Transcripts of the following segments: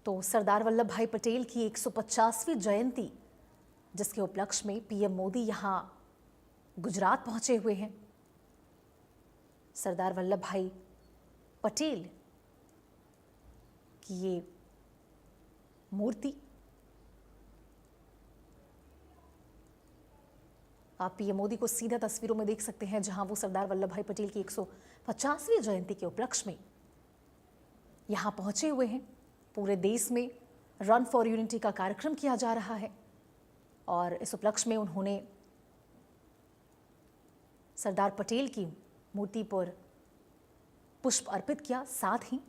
तो सरदार वल्लभ भाई पटेल की 150वीं जयंती, जिसके उपलक्ष्य में पीएम मोदी यहां गुजरात पहुंचे हुए हैं। सरदार वल्लभ भाई पटेल की ये मूर्ति आप पीएम मोदी को सीधा तस्वीरों में देख सकते हैं, जहां वो सरदार वल्लभ भाई पटेल की 150वीं जयंती के उपलक्ष्य में यहां पहुंचे हुए हैं। पूरे देश में रन फॉर यूनिटी का कार्यक्रम किया जा रहा है और इस उपलक्ष्य में उन्होंने सरदार पटेल की मूर्ति पर पुष्प अर्पित किया, साथ ही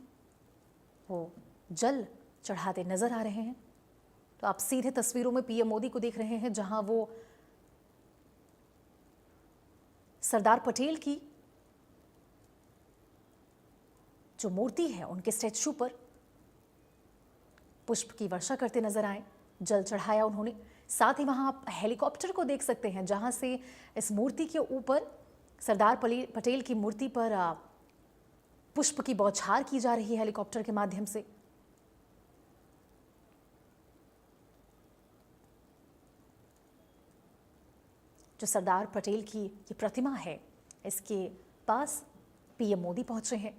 वो जल चढ़ाते नजर आ रहे हैं। तो आप सीधे तस्वीरों में पीएम मोदी को देख रहे हैं, जहां वो सरदार पटेल की जो मूर्ति है उनके स्टैच्यू पर पुष्प की वर्षा करते नजर आए, जल चढ़ाया उन्होंने। साथ ही वहां आप हेलीकॉप्टर को देख सकते हैं, जहां से इस मूर्ति के ऊपर सरदार पटेल की मूर्ति पर पुष्प की बौछार की जा रही है हेलीकॉप्टर के माध्यम से। जो सरदार पटेल की ये प्रतिमा है, इसके पास पीएम मोदी पहुंचे हैं।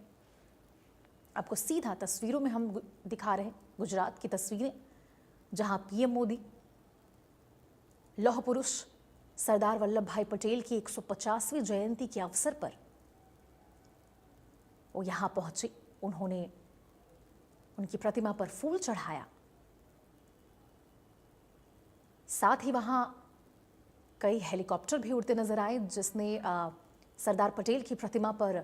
आपको सीधा तस्वीरों में हम दिखा रहे हैं गुजरात की तस्वीरें, जहां पीएम मोदी लौह पुरुष सरदार वल्लभ भाई पटेल की 150वीं जयंती के अवसर पर वो यहां पहुंचे। उन्होंने उनकी प्रतिमा पर फूल चढ़ाया, साथ ही वहां कई हेलीकॉप्टर भी उड़ते नजर आए, जिसने सरदार पटेल की प्रतिमा पर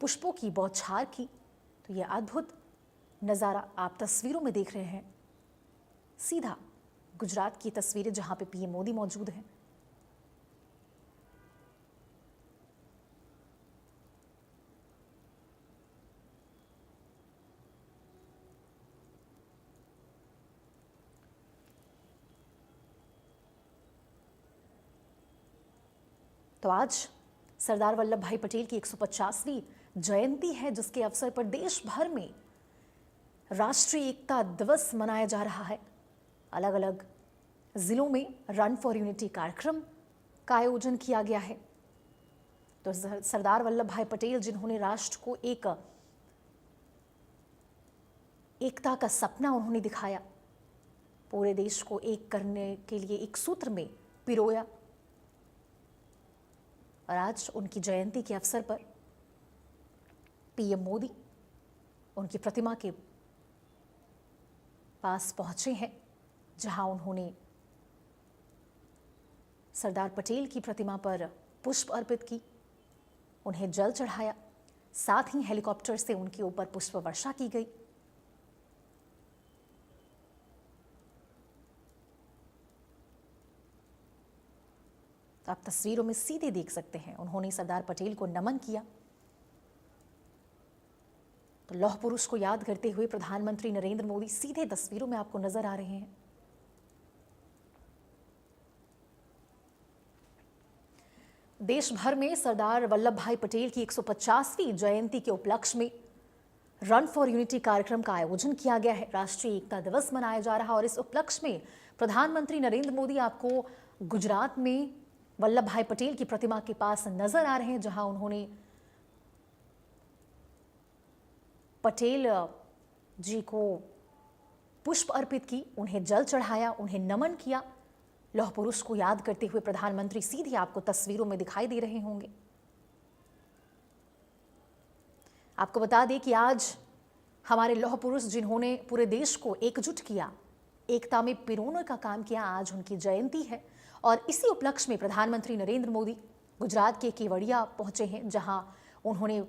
पुष्पों की बौछार की। तो यह अद्भुत नज़ारा आप तस्वीरों में देख रहे हैं, सीधा गुजरात की तस्वीरें, जहां पे पीएम मोदी मौजूद हैं। तो आज सरदार वल्लभ भाई पटेल की 150वीं जयंती है, जिसके अवसर पर देश भर में राष्ट्रीय एकता दिवस मनाया जा रहा है। अलग अलग जिलों में रन फॉर यूनिटी कार्यक्रम का आयोजन किया गया है। तो सरदार वल्लभ भाई पटेल, जिन्होंने राष्ट्र को एकता का सपना उन्होंने दिखाया, पूरे देश को एक करने के लिए एक सूत्र में पिरोया, और आज उनकी जयंती के अवसर पर पीएम मोदी उनकी प्रतिमा के पास पहुंचे हैं, जहां उन्होंने सरदार पटेल की प्रतिमा पर पुष्प अर्पित की, उन्हें जल चढ़ाया, साथ ही हेलीकॉप्टर से उनके ऊपर पुष्प वर्षा की गई। तो आप तस्वीरों में सीधे देख सकते हैं, उन्होंने सरदार पटेल को नमन किया। तो लौह पुरुष को याद करते हुए प्रधानमंत्री नरेंद्र मोदी सीधे तस्वीरों में आपको नजर आ रहे हैं। देश भर में सरदार वल्लभ भाई पटेल की 150वीं जयंती के उपलक्ष्य में रन फॉर यूनिटी कार्यक्रम का आयोजन किया गया है। राष्ट्रीय एकता दिवस मनाया जा रहा है और इस उपलक्ष्य में प्रधानमंत्री नरेंद्र मोदी आपको गुजरात में वल्लभ भाई पटेल की प्रतिमा के पास नजर आ रहे हैं, जहां उन्होंने पटेल जी को पुष्प अर्पित की, उन्हें जल चढ़ाया, उन्हें नमन किया। लौह पुरुष को याद करते हुए प्रधानमंत्री सीधे आपको तस्वीरों में दिखाई दे रहे होंगे। आपको बता दें कि आज हमारे लौह पुरुष, जिन्होंने पूरे देश को एकजुट किया, एकता में पिरोने का काम किया, आज उनकी जयंती है। और इसी उपलक्ष्य में प्रधानमंत्री नरेंद्र मोदी गुजरात के केवड़िया पहुंचे हैं, जहां उन्होंने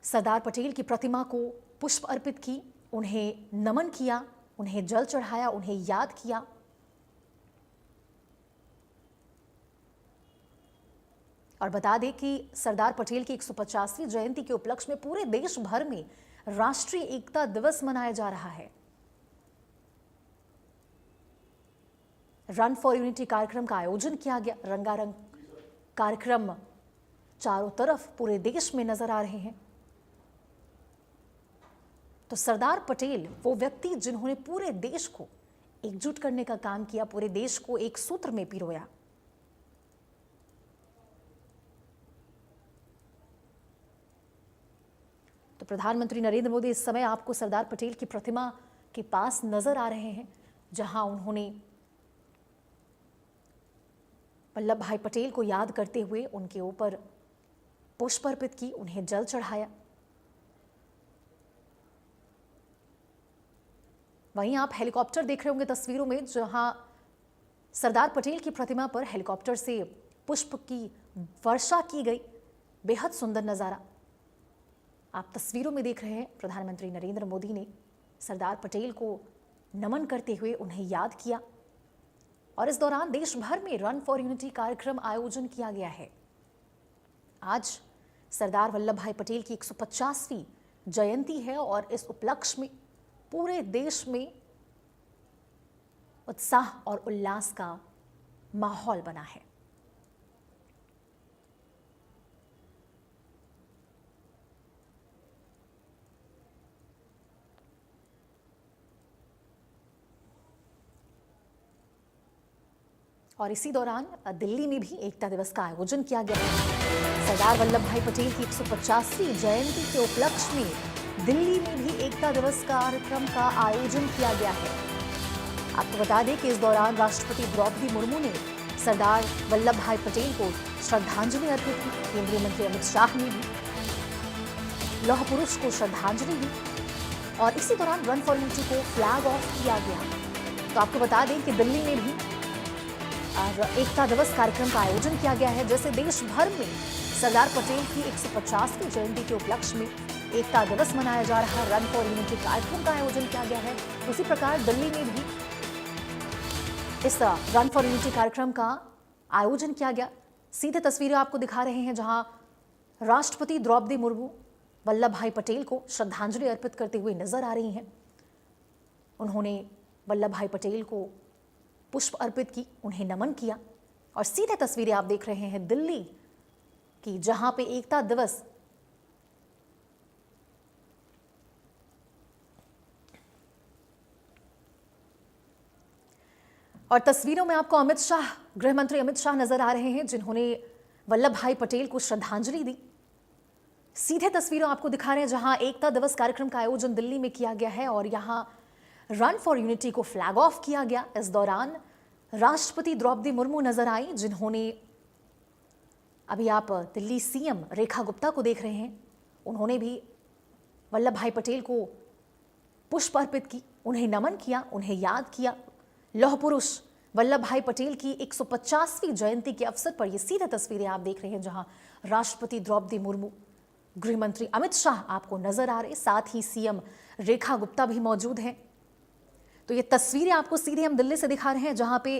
सरदार पटेल की प्रतिमा को पुष्प अर्पित की, उन्हें नमन किया, उन्हें जल चढ़ाया, उन्हें याद किया। और बता दें कि सरदार पटेल की 150वीं जयंती के उपलक्ष्य में पूरे देश भर में राष्ट्रीय एकता दिवस मनाया जा रहा है। रन फॉर यूनिटी कार्यक्रम का आयोजन किया गया। रंगारंग कार्यक्रम चारों तरफ पूरे देश में नजर आ रहे हैं। तो सरदार पटेल वो व्यक्ति जिन्होंने पूरे देश को एकजुट करने का काम किया, पूरे देश को एक सूत्र में पिरोया। तो प्रधानमंत्री नरेंद्र मोदी इस समय आपको सरदार पटेल की प्रतिमा के पास नजर आ रहे हैं, जहां उन्होंने वल्लभ भाई पटेल को याद करते हुए उनके ऊपर पुष्प अर्पित की, उन्हें जल चढ़ाया। वहीं आप हेलीकॉप्टर देख रहे होंगे तस्वीरों में, जहां सरदार पटेल की प्रतिमा पर हेलीकॉप्टर से पुष्प की वर्षा की गई। बेहद सुंदर नजारा आप तस्वीरों में देख रहे हैं। प्रधानमंत्री नरेंद्र मोदी ने सरदार पटेल को नमन करते हुए उन्हें याद किया और इस दौरान देश भर में रन फॉर यूनिटी कार्यक्रम आयोजन किया गया है। आज सरदार वल्लभ भाई पटेल की 150वीं जयंती है और इस उपलक्ष्य में पूरे देश में उत्साह और उल्लास का माहौल बना है। और इसी दौरान दिल्ली में भी एकता दिवस का आयोजन किया गया है। सरदार वल्लभ भाई पटेल की 150वीं जयंती के उपलक्ष्य में दिल्ली में भी एकता दिवस कार्यक्रम का आयोजन किया गया है। आपको बता दें कि इस दौरान राष्ट्रपति द्रौपदी मुर्मू ने सरदार वल्लभ भाई पटेल को श्रद्धांजलि अर्पित की। केंद्रीय मंत्री अमित शाह ने भी लौह पुरुष को श्रद्धांजलि दी और इसी दौरान रन फॉर यूनिटी को फ्लैग ऑफ किया गया। तो आपको बता दें कि दिल्ली में भी एकता दिवस कार्यक्रम का आयोजन किया गया है। जैसे देश भर में सरदार पटेल की 150वीं जयंती के उपलक्ष्य में एकता दिवस मनाया जा रहा है, रन फॉर यूनिटी कार्यक्रम का आयोजन किया गया है, उसी प्रकार दिल्ली में भी इस रन फॉर यूनिटी कार्यक्रम का आयोजन किया गया। सीधे तस्वीरें आपको दिखा रहे हैं जहां राष्ट्रपति द्रौपदी मुर्मू वल्लभ भाई पटेल को श्रद्धांजलि अर्पित करते हुए नजर आ रही हैं। उन्होंने वल्लभ भाई पटेल को पुष्प अर्पित की, उन्हें नमन किया और सीधे तस्वीरें आप देख रहे हैं दिल्ली की, जहां पे एकता दिवस और तस्वीरों में आपको अमित शाह, गृह मंत्री अमित शाह नजर आ रहे हैं, जिन्होंने वल्लभ भाई पटेल को श्रद्धांजलि दी। सीधे तस्वीरें आपको दिखा रहे हैं जहां एकता दिवस कार्यक्रम का आयोजन दिल्ली में किया गया है और यहां रन फॉर यूनिटी को फ्लैग ऑफ किया गया। इस दौरान राष्ट्रपति द्रौपदी मुर्मू नजर आई, जिन्होंने, अभी आप दिल्ली सीएम रेखा गुप्ता को देख रहे हैं, उन्होंने भी वल्लभ भाई पटेल को पुष्प अर्पित की, उन्हें नमन किया, उन्हें याद किया। लौह पुरुष वल्लभ भाई पटेल की 150वीं जयंती के अवसर पर ये सीधे तस्वीरें आप देख रहे हैं जहां राष्ट्रपति द्रौपदी मुर्मू, गृह मंत्री अमित शाह आपको नजर आ रहे, साथ ही सीएम रेखा गुप्ता भी मौजूद हैं। तो ये तस्वीरें आपको सीधे हम दिल्ली से दिखा रहे हैं जहां पे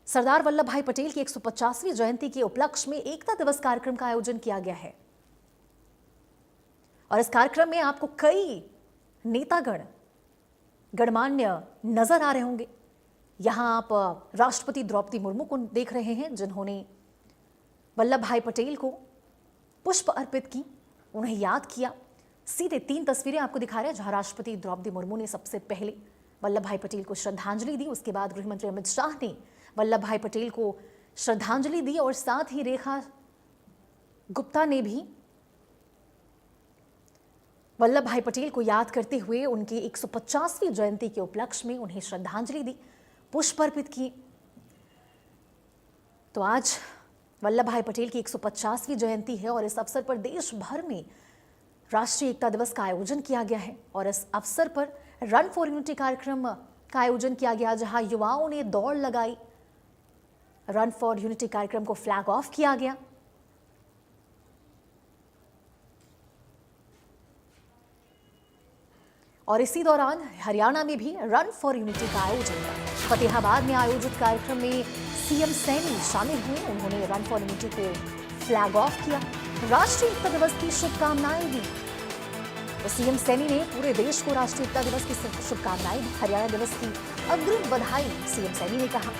सरदार वल्लभ भाई पटेल की 150वीं जयंती के उपलक्ष्य में एकता दिवस कार्यक्रम का आयोजन किया गया है और इस कार्यक्रम में आपको कई नेतागण, गणमान्य नजर आ रहे होंगे। यहां आप राष्ट्रपति द्रौपदी मुर्मू को देख रहे हैं, जिन्होंने वल्लभ भाई पटेल को पुष्प अर्पित की, उन्हें याद किया। सीधे 3 तस्वीरें आपको दिखा रहे हैं जहां राष्ट्रपति द्रौपदी मुर्मू ने सबसे पहले वल्लभ भाई पटेल को श्रद्धांजलि दी, उसके बाद गृह मंत्री अमित शाह ने वल्लभ भाई पटेल को श्रद्धांजलि दी और साथ ही रेखा गुप्ता ने भी वल्लभ भाई पटेल को याद करते हुए उनकी 150वीं जयंती के उपलक्ष्य में उन्हें श्रद्धांजलि दी, पुष्प अर्पित किए। तो आज वल्लभ भाई पटेल की 150वीं जयंती है और इस अवसर पर देश भर में राष्ट्रीय एकता दिवस का आयोजन किया गया है और इस अवसर पर रन फॉर यूनिटी कार्यक्रम का आयोजन किया गया जहां युवाओं ने दौड़ लगाई। रन फॉर यूनिटी कार्यक्रम को फ्लैग ऑफ किया गया और इसी दौरान हरियाणा में भी रन फॉर यूनिटी का आयोजन हुआ। फतेहाबाद में आयोजित कार्यक्रम में सीएम सैनी शामिल हुए, उन्होंने रन फॉर यूनिटी को फ्लैग ऑफ किया, राष्ट्रीय एकता दिवस की शुभकामनाएं दी। तो सीएम सैनी ने पूरे देश को राष्ट्रीय एकता दिवस की शुभकामनाएं दी, हरियाणा दिवस की अग्रिम बधाई सीएम सैनी ने कहा।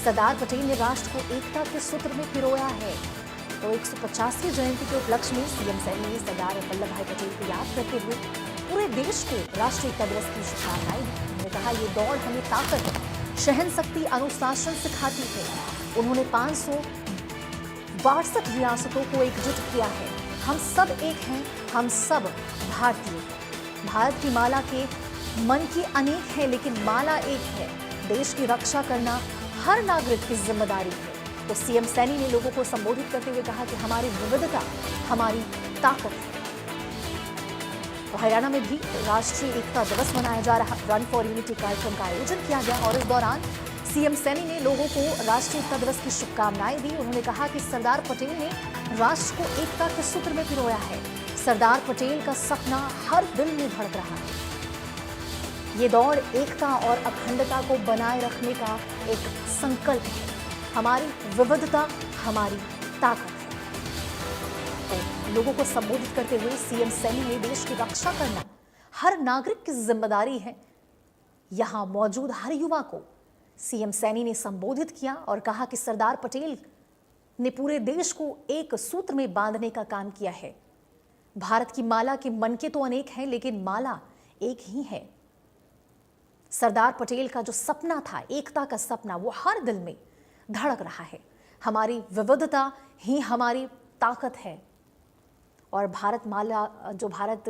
सरदार पटेल ने राष्ट्र को एकता के सूत्र में पिरोया है। तो 150वीं जयंती के उपलक्ष्य में सीएम सैनी ने सरदार वल्लभ भाई पटेल को याद करते हुए पूरे देश को राष्ट्रीय एकता दिवस की शुभकामनाएं दी। उन्होंने कहा, ये दौड़ हमें ताकत, सहनशक्ति, अनुशासन सिखाती है। उन्होंने 562 रियासतों को एकजुट किया है। हम सब एक हैं, हम सब भारतीय हैं। भारत की माला के मन की अनेक है, लेकिन माला एक है। देश की रक्षा करना हर नागरिक की जिम्मेदारी है। तो सीएम सैनी ने लोगों को संबोधित करते हुए कहा कि हमारी विविधता हमारी ताकत है। तो हरियाणा में भी राष्ट्रीय एकता दिवस मनाया जा रहा। रन फॉर यूनिटी कार्यक्रम का आयोजन किया गया और इस दौरान सीएम सैनी ने लोगों को राष्ट्रीय एकता दिवस की शुभकामनाएं दी। उन्होंने कहा कि सरदार पटेल ने राष्ट्र को एकता के सूत्र में पिरोया है। सरदार पटेल का सपना हर दिल में धड़क रहा है। ये दौड़ एकता और अखंडता को बनाए रखने का एक संकल्प है। हमारी विविधता हमारी ताकत है। तो लोगों को संबोधित करते हुए सीएम सैनी ने देश की रक्षा करना हर नागरिक की जिम्मेदारी है। यहां मौजूद हर युवा को सीएम सैनी ने संबोधित किया और कहा कि सरदार पटेल ने पूरे देश को एक सूत्र में बांधने का काम किया है। भारत की माला के मनके तो अनेक हैं, लेकिन माला एक ही है। सरदार पटेल का जो सपना था, एकता का सपना, वो हर दिल में धड़क रहा है। हमारी विविधता ही हमारी ताकत है। और भारत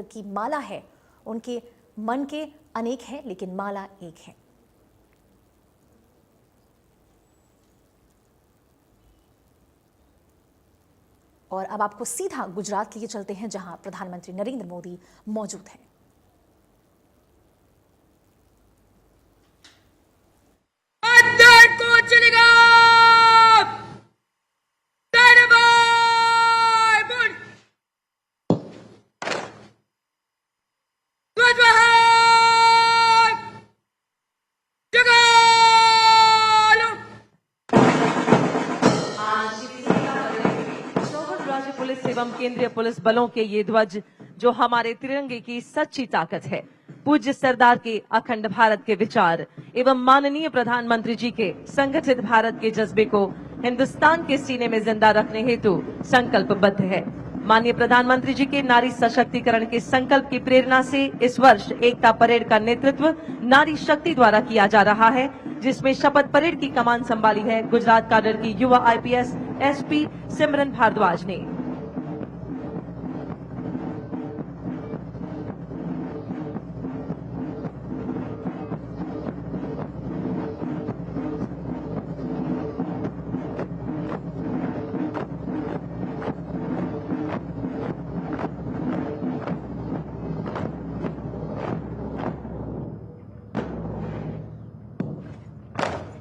की माला है, उनके मन के अनेक हैं, लेकिन माला एक है। और अब आपको सीधा गुजरात लिए चलते हैं, जहां प्रधानमंत्री नरेंद्र मोदी मौजूद हैं। पुलिस एवं केंद्रीय पुलिस बलों के ये ध्वज जो हमारे तिरंगे की सच्ची ताकत है। पूज्य सरदार के अखंड भारत के विचार एवं माननीय प्रधानमंत्री जी के संगठित भारत के जज्बे को हिंदुस्तान के सीने में जिंदा रखने हेतु संकल्पबद्ध है। माननीय प्रधानमंत्री जी के नारी सशक्तिकरण के संकल्प की प्रेरणा से इस वर्ष एकता परेड का नेतृत्व नारी शक्ति द्वारा किया जा रहा है, जिसमें शपथ परेड की कमान संभाली है गुजरात काडर की युवा आईपीएस एसपी सिमरन भारद्वाज ने।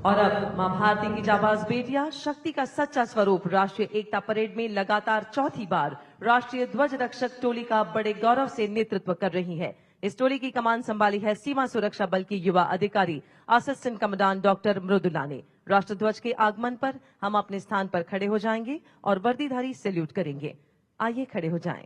और अब मां भारती की जाबाज बेटियां शक्ति का सच्चा स्वरूप राष्ट्रीय एकता परेड में लगातार चौथी बार राष्ट्रीय ध्वज रक्षक टोली का बड़े गौरव से नेतृत्व कर रही है। इस टोली की कमान संभाली है सीमा सुरक्षा बल की युवा अधिकारी असिस्टेंट कमांडेंट डॉक्टर मृदुला ने। राष्ट्रध्वज के आगमन पर हम अपने स्थान पर खड़े हो जाएंगे और वर्दीधारी सैल्यूट करेंगे। आइए खड़े हो जाएं।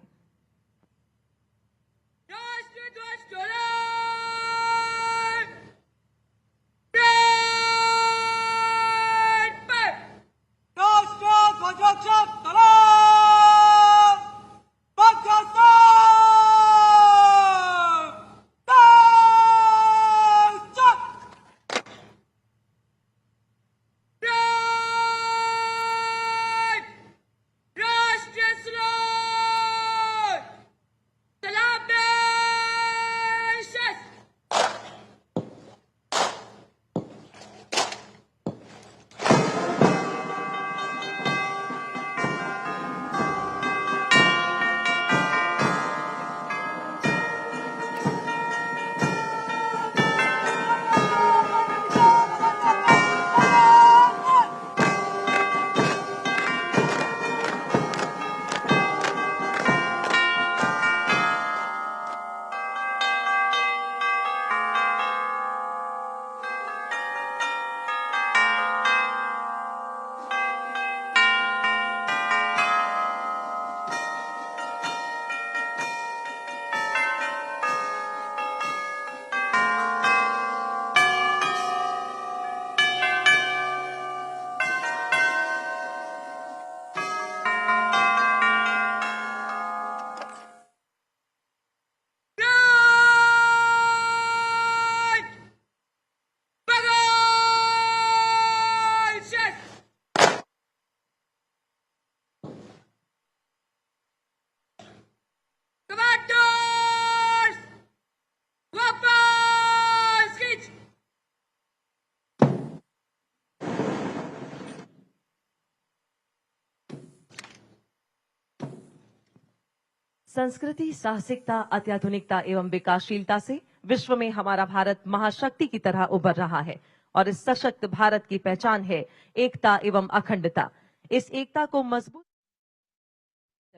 संस्कृति, साहसिकता, अत्याधुनिकता एवं विकासशीलता से विश्व में हमारा भारत महाशक्ति की तरह उभर रहा है और इस सशक्त भारत की पहचान है एकता एवं अखंडता। इस एकता को मजबूत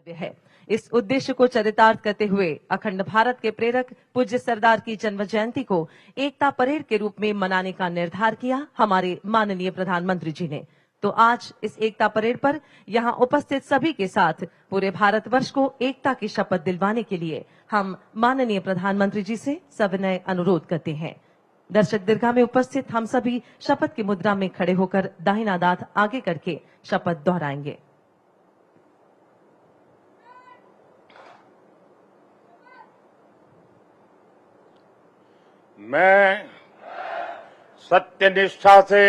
है। इस उद्देश्य को चरितार्थ करते हुए अखंड भारत के प्रेरक पूज्य सरदार की जन्म जयंती को एकता परेड के रूप में मनाने का निर्धार किया हमारे माननीय प्रधानमंत्री जी ने। तो आज इस एकता परेड पर यहाँ उपस्थित सभी के साथ पूरे भारतवर्ष को एकता की शपथ दिलवाने के लिए हम माननीय प्रधानमंत्री जी से सविनय अनुरोध करते हैं। दर्शक दीर्घा में उपस्थित हम सभी शपथ की मुद्रा में खड़े होकर दाहिना दांत आगे करके शपथ दोहराएंगे। मैं सत्यनिष्ठा से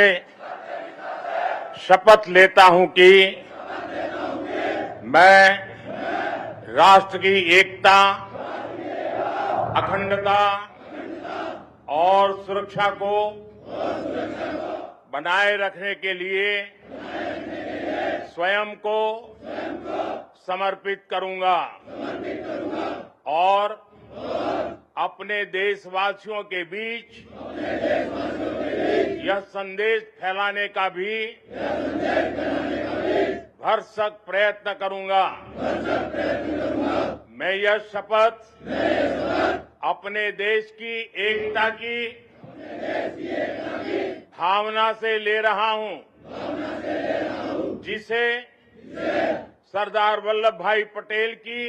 शपथ लेता हूं कि मैं राष्ट्र की एकता, अखंडता और सुरक्षा को बनाए रखने के लिए स्वयं को समर्पित करूंगा और अपने देशवासियों के बीच यह संदेश फैलाने का भी भरसक प्रयत्न करूंगा। मैं यह शपथ अपने देश की एकता की भावना से ले रहा हूं, जिसे सरदार वल्लभ भाई पटेल की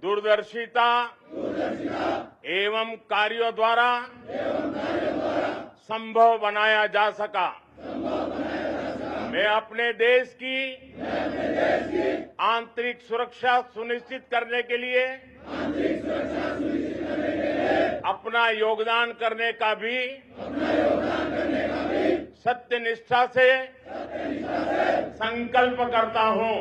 दूरदर्शिता एवं कार्यों द्वारा संभव बनाया जा सका। मैं अपने देश की आंतरिक सुरक्षा सुनिश्चित करने के लिए अपना योगदान करने का भी सत्यनिष्ठा से संकल्प करता हूं।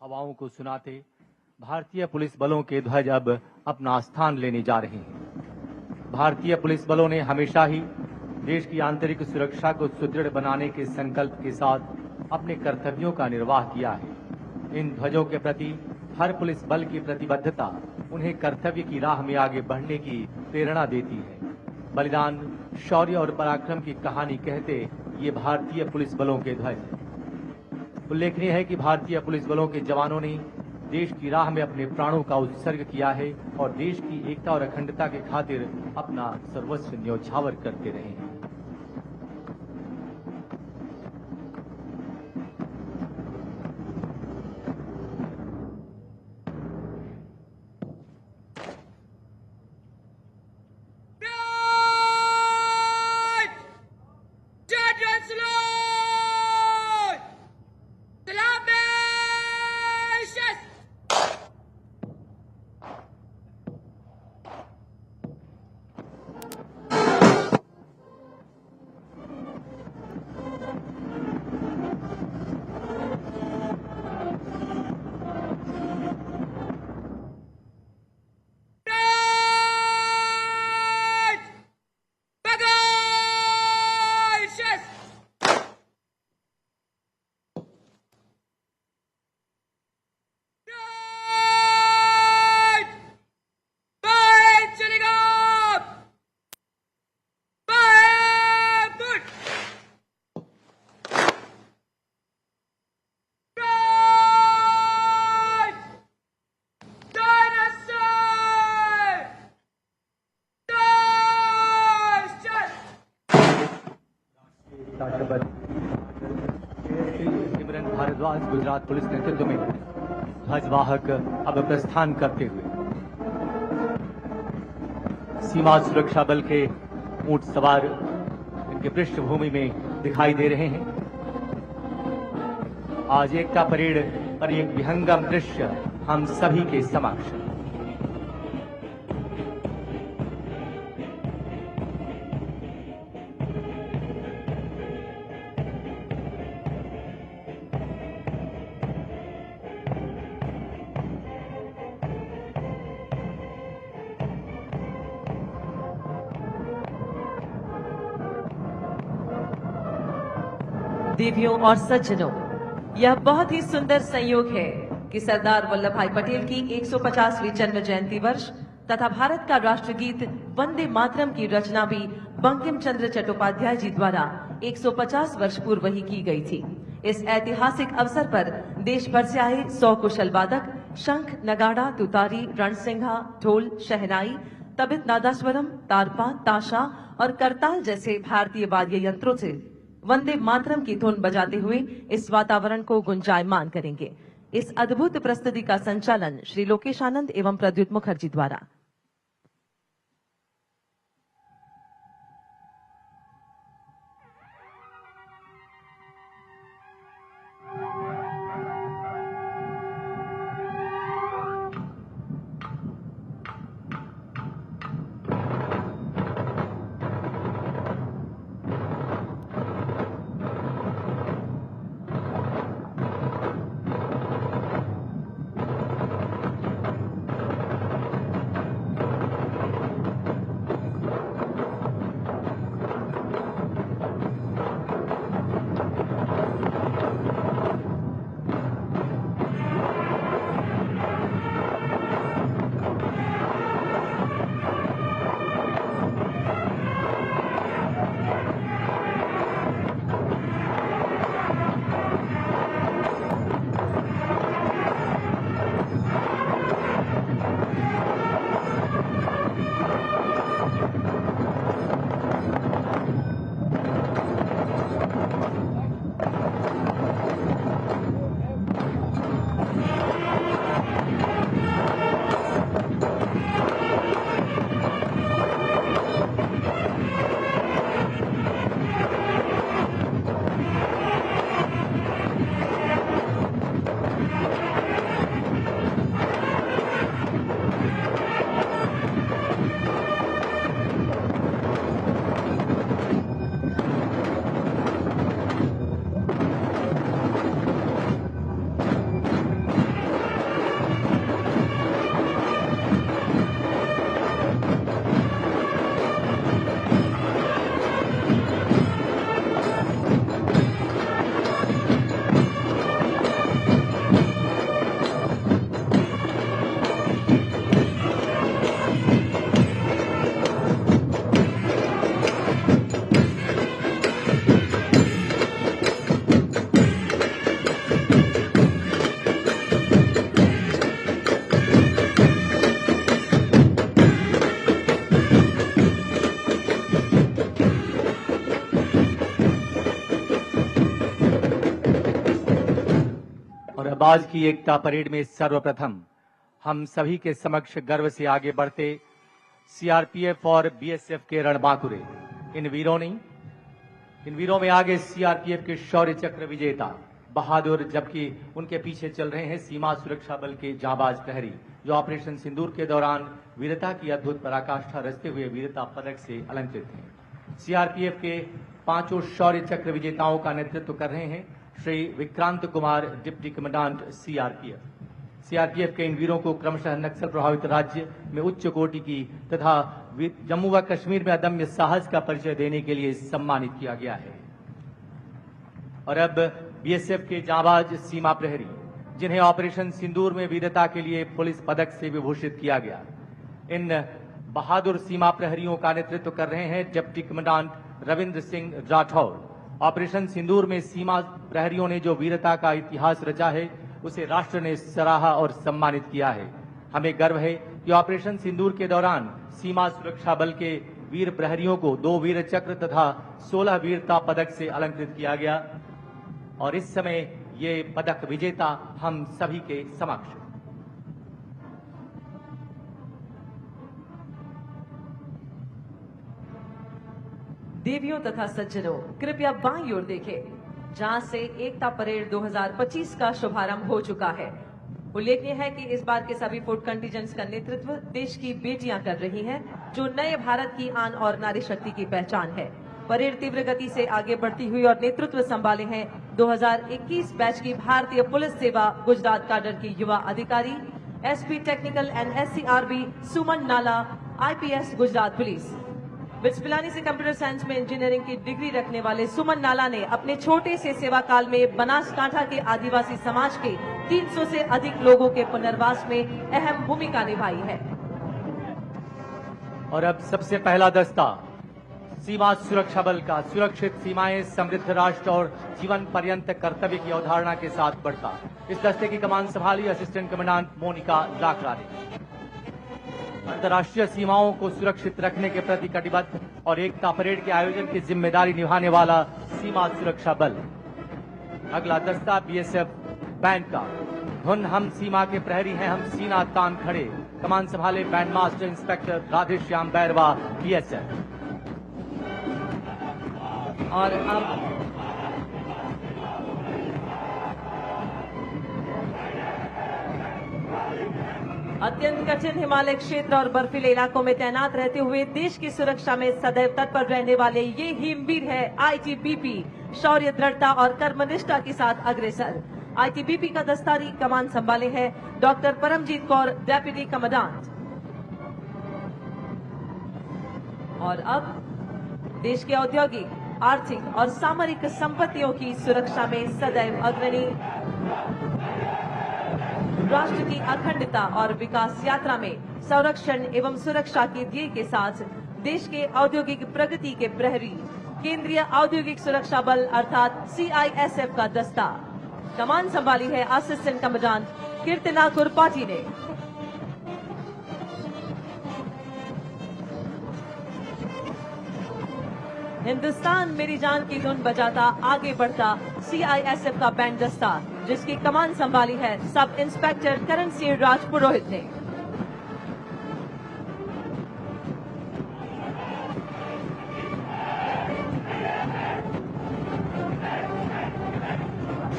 हवाओं को सुनाते भारतीय पुलिस बलों के ध्वज अब अपना स्थान लेने जा रहे हैं। भारतीय पुलिस बलों ने हमेशा ही देश की आंतरिक सुरक्षा को सुदृढ़ बनाने के संकल्प के साथ अपने कर्तव्यों का निर्वाह किया है। इन ध्वजों के प्रति हर पुलिस बल की प्रतिबद्धता उन्हें कर्तव्य की राह में आगे बढ़ने की प्रेरणा देती है। बलिदान, शौर्य और पराक्रम की कहानी कहते ये भारतीय पुलिस बलों के ध्वज हैं। उल्लेखनीय है कि भारतीय पुलिस बलों के जवानों ने देश की राह में अपने प्राणों का उत्सर्ग किया है और देश की एकता और अखंडता के खातिर अपना सर्वस्व न्योछावर करते रहे हैं। सिमरन भारद्वाज गुजरात पुलिस नेतृत्व में ध्वजवाहक अब प्रस्थान करते हुए सीमा सुरक्षा बल के ऊंट सवार इनके पृष्ठभूमि में दिखाई दे रहे हैं। आज एकता परेड पर एक विहंगम दृश्य हम सभी के समक्ष। देवियों और सज्जनों, यह बहुत ही सुंदर संयोग है कि सरदार वल्लभ भाई पटेल की 150वीं जन्म जयंती वर्ष तथा भारत का राष्ट्रगीत वंदे मातरम की रचना भी बंकिम चंद्र चट्टोपाध्याय जी द्वारा 150 वर्ष पूर्व ही की गई थी। इस ऐतिहासिक अवसर पर देश भर से आए 100 कुशल वादक शंख, नगाड़ा, तुतारी, रणसिंघा, ढोल, शहनाई, तबित, नादास्वरम, तारपा, ताशा और करताल जैसे भारतीय वाद्य यंत्रों से वंदे मातरम की धुन बजाते हुए इस वातावरण को गुंजायमान करेंगे। इस अद्भुत प्रस्तुति का संचालन श्री लोकेश आनंद एवं प्रद्युत मुखर्जी द्वारा। आज की एकता परेड में सर्वप्रथम हम सभी के समक्ष गर्व से आगे बढ़ते सीआरपीएफ और बीएसएफ के रणबांकुरे इन वीरों में आगे सीआरपीएफ के शौर्य चक्र विजेता बहादुर, जबकि उनके पीछे चल रहे हैं सीमा सुरक्षा बल के जांबाज प्रहरी जो ऑपरेशन सिंदूर के दौरान वीरता की अद्भुत पराकाष्ठा रचते हुए वीरता पदक से अलंकृत हैं। सीआरपीएफ के 5 शौर्य चक्र विजेताओं का नेतृत्व कर रहे हैं Shri Vikrant Kumar, deputy commandant CRPF. CRPF के इन वीरों को क्रमशः नक्सल प्रभावित राज्य में उच्च कोटि की तथा जम्मू व कश्मीर में अदम्य साहस का परिचय देने के लिए सम्मानित किया गया है। और अब बीएसएफ के जांबाज सीमा प्रहरी जिन्हें ऑपरेशन सिंदूर में वीरता के लिए पुलिस पदक से विभूषित किया गया, इन बहादुर सीमा प्रहरियों का नेतृत्व कर रहे हैं deputy commandant Ravindra Singh Rathore. Operation Sindoor में सीमा प्रहरियों ने जो वीरता का इतिहास रचा है उसे राष्ट्र ने सराहा और सम्मानित किया है। हमें गर्व है कि ऑपरेशन सिंदूर के दौरान सीमा सुरक्षा बल के वीर प्रहरियों को 2 वीर चक्र तथा 16 वीरता पदक से अलंकृत किया गया और इस समय ये पदक विजेता हम सभी के समक्ष। देवियों तथा सज्जनों, कृपया बाईं ओर देखें जहां से एकता परेड 2025 का शुभारंभ हो चुका है। उल्लेखनीय है कि इस बार के सभी फुट कंटीजेंट्स का नेतृत्व देश की बेटियां कर रही हैं, जो नए भारत की आन और नारी शक्ति की पहचान है। परेड तीव्र गति से आगे बढ़ती हुई और नेतृत्व संभाले हैं 2021 बैच की भारतीय पुलिस सेवा गुजरात काडर की युवा अधिकारी एसपी टेक्निकल एंड एससीआरबी सुमन नाला, IPS Gujarat police. Bits Pilani से कंप्यूटर साइंस में इंजीनियरिंग की डिग्री रखने वाले सुमन नाला ने अपने छोटे से सेवा काल में बनासकांठा के आदिवासी समाज के 300 से अधिक लोगों के पुनर्वास में अहम भूमिका निभाई है। और अब सबसे पहला दस्ता सीमा सुरक्षा बल का सुरक्षित सीमाएं समृद्ध राष्ट्र और जीवन पर्यंत कर्तव्य की अवधारणा के साथ बढ़ता। इस दस्ते की कमान संभाली असिस्टेंट कमांडेंट मोनिका लाकरा ने। अंतर्राष्ट्रीय सीमाओं को सुरक्षित रखने के प्रति कटिबद्ध और एकता परेड के आयोजन की जिम्मेदारी निभाने वाला सीमा सुरक्षा बल। अगला दस्ता बीएसएफ बैंड का। धुन हम सीमा के प्रहरी हैं, हम सीना तान खड़े। कमान संभाले band master inspector Radheshyam Bairwa, BSF. और अब अत्यंत कठिन हिमालय क्षेत्र और बर्फीले इलाकों में तैनात रहते हुए देश की सुरक्षा में सदैव तत्पर रहने वाले ये हिमवीर है आईटीबीपी, शौर्य, दृढ़ता और कर्मनिष्ठा के साथ अग्रसर। आईटीबीपी का दस्तारी कमान संभाले है doctor Paramjit Kaur, deputy commandant. और अब देश के औद्योगिक, आर्थिक और सामरिक संपत्तियों की सुरक्षा में सदैव अग्रणी, राष्ट्र की अखंडता और विकास यात्रा में संरक्षण एवं सुरक्षा के ध्येय के साथ देश के औद्योगिक प्रगति के प्रहरी, केंद्रीय औद्योगिक सुरक्षा बल अर्थात सीआईएसएफ का दस्ता। कमान संभाली है असिस्टेंट कमांडेंट कीर्तना कुरपाटी ने। हिंदुस्तान मेरी जान की धुन बजाता आगे बढ़ता सीआईएसएफ का बैंड दस्ता, जिसकी कमान संभाली है सब इंस्पेक्टर करण सिंह राजपुरोहित ने।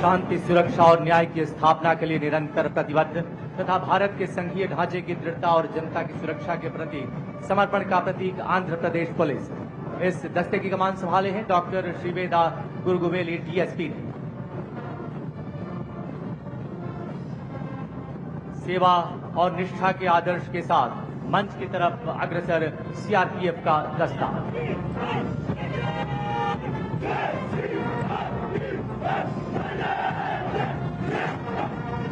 शांति, सुरक्षा और न्याय की स्थापना के लिए निरंतर प्रतिबद्ध तथा भारत के संघीय ढांचे की दृढ़ता और जनता की सुरक्षा के प्रति समर्पण का प्रतीक आंध्र प्रदेश पुलिस। इस दस्ते की कमान संभाले हैं डॉक्टर श्रीवेदा गुरगुवेली, डीएसपी ने। सेवा और निष्ठा के आदर्श के साथ मंच की तरफ अग्रसर सीआरपीएफ का दस्ता।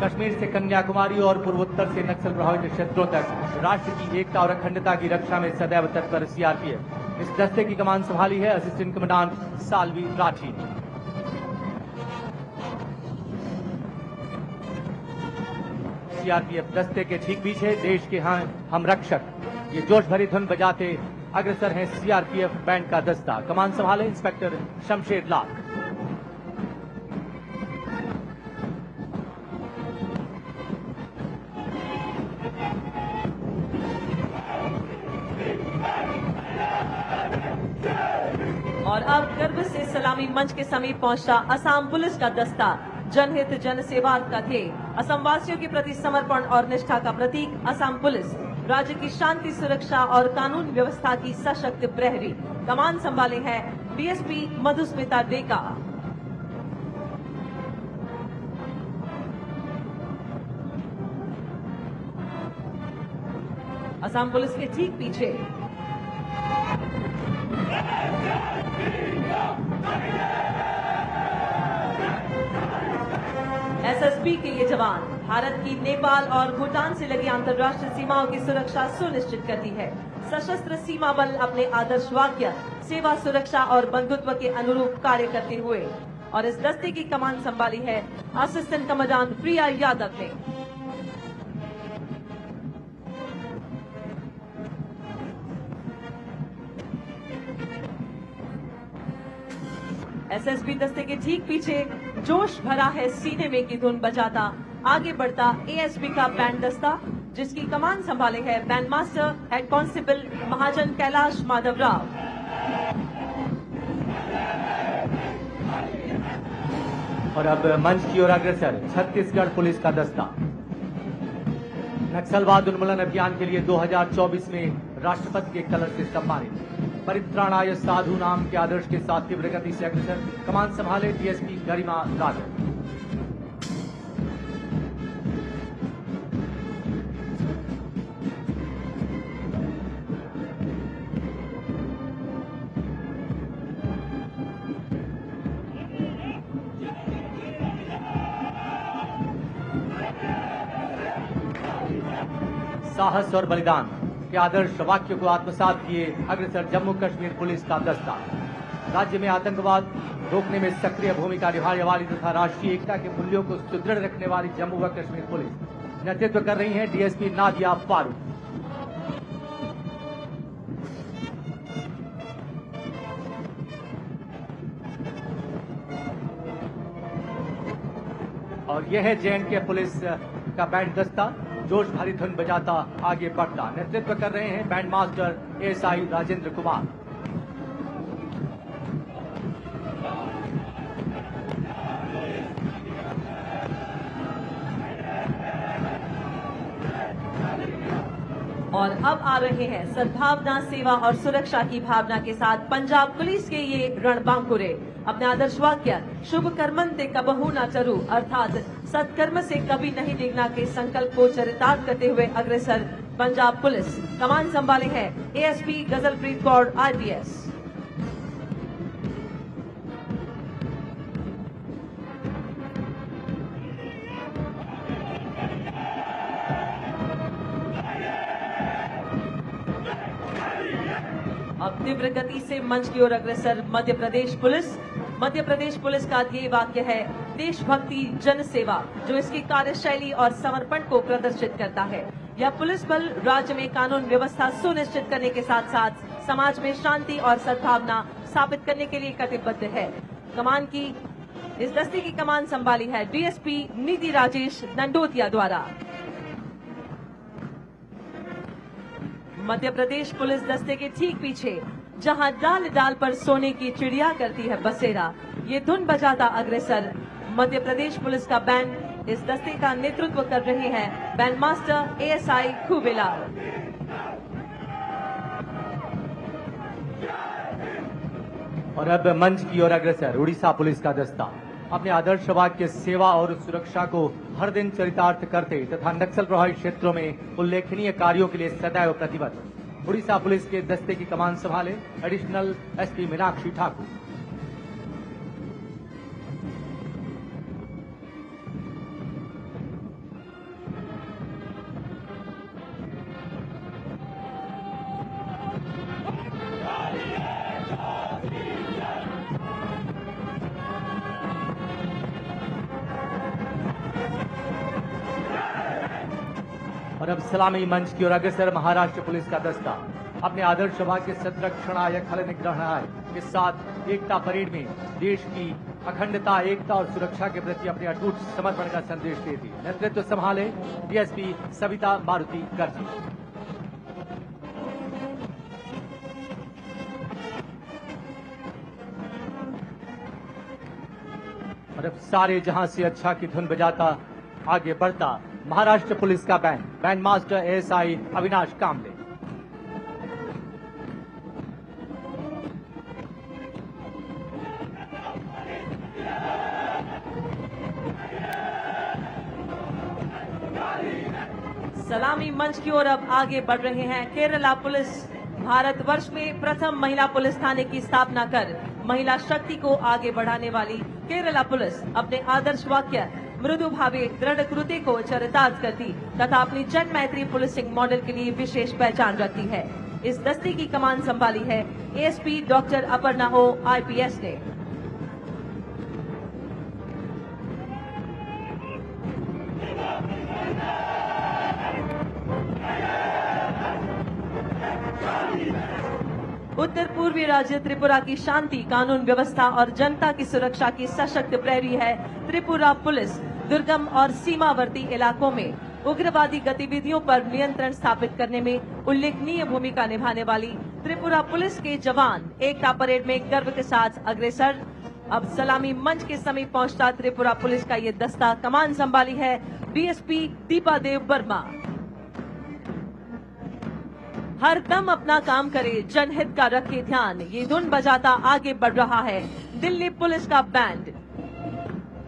कश्मीर से कन्याकुमारी और पूर्वोत्तर से नक्सल प्रभावित क्षेत्रों तक राष्ट्र की एकता और अखंडता की रक्षा में सदैव तत्पर सीआरपीएफ। इस दस्ते की कमान संभाली है असिस्टेंट कमांडेंट सालवी राठी ने। सीआरपीएफ दस्ते के ठीक पीछे देश के हम रक्षक ये जोश भरी धुन बजाते अग्रसर हैं सीआरपीएफ बैंड का दस्ता। कमान संभाले इंस्पेक्टर शमशेर लाख। और अब गर्व से सलामी मंच के समीप पहुंचा असम पुलिस का दस्ता। जनहित जन सेवा का ध्येय, असम वासियों के प्रति समर्पण और निष्ठा का प्रतीक असम पुलिस राज्य की शांति, सुरक्षा और कानून व्यवस्था की सशक्त प्रहरी। कमान संभाले हैं डीएसपी मधुस्मिता डेका। असम पुलिस के ठीक पीछे एसएसबी के ये जवान भारत की नेपाल और भूटान से लगी अंतर्राष्ट्रीय सीमाओं की सुरक्षा सुनिश्चित करती है। सशस्त्र सीमा बल अपने आदर्श वाक्य सेवा, सुरक्षा और बंधुत्व के अनुरूप कार्य करते हुए और इस दस्ते की कमान संभाली है असिस्टेंट कमांडेंट प्रिया यादव ने। एसएसबी दस्ते के ठीक पीछे जोश भरा है सीने में की धुन बजाता आगे बढ़ता एएसबी का बैंड दस्ता, जिसकी कमान संभाले है बैंड मास्टर हेड कांस्टेबल महाजन कैलाश माधव राव। और अब मंच की ओर अग्रसर छत्तीसगढ़ पुलिस का दस्ता। नक्सलवाद उन्मूलन अभियान के लिए 2024 में राष्ट्रपति के कलश से सम्मानित। परित्राणाय साधु नाम के आदर्श के साथ तीव्र गति से अग्रसर। कमान संभाले डीएसपी गरिमा राजन। साहस और बलिदान के आदर्श वाक्य को आत्मसात किए अग्रसर जम्मू कश्मीर पुलिस का दस्ता। राज्य में आतंकवाद रोकने में सक्रिय भूमिका निभाने वाली तथा राष्ट्रीय एकता के मूल्यों को सुदृढ़ रखने वाली जम्मू व कश्मीर पुलिस नेतृत्व कर रही हैं डीएसपी नादिया फारूक। और यह है जेएंडके पुलिस का बैंड दस्ता, जोश भरी धुन बजाता आगे बढ़ता। नेतृत्व कर रहे हैं band master ASI Rajendra Kumar. और अब आ रहे हैं सद्भावना, सेवा और सुरक्षा की भावना के साथ पंजाब पुलिस के ये रणबांकुरे। अपने आदर्श वाक्य शुभ कर्मंते कबहू न चरू अर्थात सत्कर्म से कभी नहीं डिगना के संकल्प को चरितार्थ करते हुए अग्रसर पंजाब पुलिस। कमान संभाले है एएसपी गजलप्रीत कौर आईपीएस। अब तीव्र गति से मंच की ओर अग्रसर मध्य प्रदेश पुलिस। मध्य प्रदेश पुलिस का ध्येय वाक्य है देशभक्ति, जन सेवा, जो इसकी कार्यशैली और समर्पण को प्रदर्शित करता है। यह पुलिस बल राज्य में कानून व्यवस्था सुनिश्चित करने के साथ साथ समाज में शांति और सद्भावना स्थापित करने के लिए कटिबद्ध है। कमान की इस दस्ते की कमान संभाली है डीएसपी निधि राजेश दंडोतिया द्वारा। मध्य प्रदेश पुलिस दस्ते के ठीक पीछे जहां डाल डाल पर सोने की चिड़िया करती है बसेरा, ये धुन बजाता अग्रसर मध्य प्रदेश पुलिस का बैंड। इस दस्ते का नेतृत्व कर रहे हैं बैंड मास्टर एएसआई खूबेलाल। और अब मंच की ओर अग्रसर उड़ीसा पुलिस का दस्ता। अपने आदर्श वाक्य सेवा और सुरक्षा को हर दिन चरितार्थ करते तथा नक्सल प्रभावित क्षेत्रों में उल्लेखनीय कार्यों के लिए सदैव प्रतिबद्ध उड़ीसा पुलिस के दस्ते की कमान संभाले एडिशनल एसपी मीनाक्षी ठाकुर। और अब सलामी मंच की ओर अग्रसर महाराष्ट्र पुलिस का दस्ता। अपने आदर्श सभा के संरक्षणाय खल निग्रहणाय के साथ एकता परेड में देश की अखंडता, एकता और सुरक्षा के प्रति अपने अटूट समर्पण का संदेश देती। नेतृत्व संभाले डीएसपी सविता मारुति गर्जी। और अब सारे जहां से अच्छा की धुन बजाता आगे बढ़ता महाराष्ट्र पुलिस का बैंड मास्टर एएसआई अविनाश कामले। सलामी मंच की ओर अब आगे बढ़ रहे हैं केरला पुलिस। भारतवर्ष में प्रथम महिला पुलिस थाने की स्थापना कर महिला शक्ति को आगे बढ़ाने वाली केरला पुलिस अपने आदर्श वाक्य मृदु भावे दृढ़ कृत्य को चरितार्थ करती तथा अपनी जन मैत्री पुलिसिंग मॉडल के लिए विशेष पहचान रखती है। इस दस्ते की कमान संभाली है एएसपी डॉक्टर अपर्णा ओ IPS ने। उत्तर पूर्वी राज्य त्रिपुरा की शांति, कानून व्यवस्था और जनता की सुरक्षा की सशक्त प्रहरी है त्रिपुरा पुलिस। दुर्गम और सीमावर्ती इलाकों में उग्रवादी गतिविधियों पर नियंत्रण स्थापित करने में उल्लेखनीय भूमिका निभाने वाली त्रिपुरा पुलिस के जवान एकता परेड में गर्व के साथ अग्रसर। अब सलामी मंच के समीप पहुंचता त्रिपुरा पुलिस का ये दस्ता कमान संभाली है DSP दीपा देव वर्मा। हर दम अपना काम करे, जनहित का रखे ध्यान, ये धुन बजाता आगे बढ़ रहा है दिल्ली पुलिस का बैंड।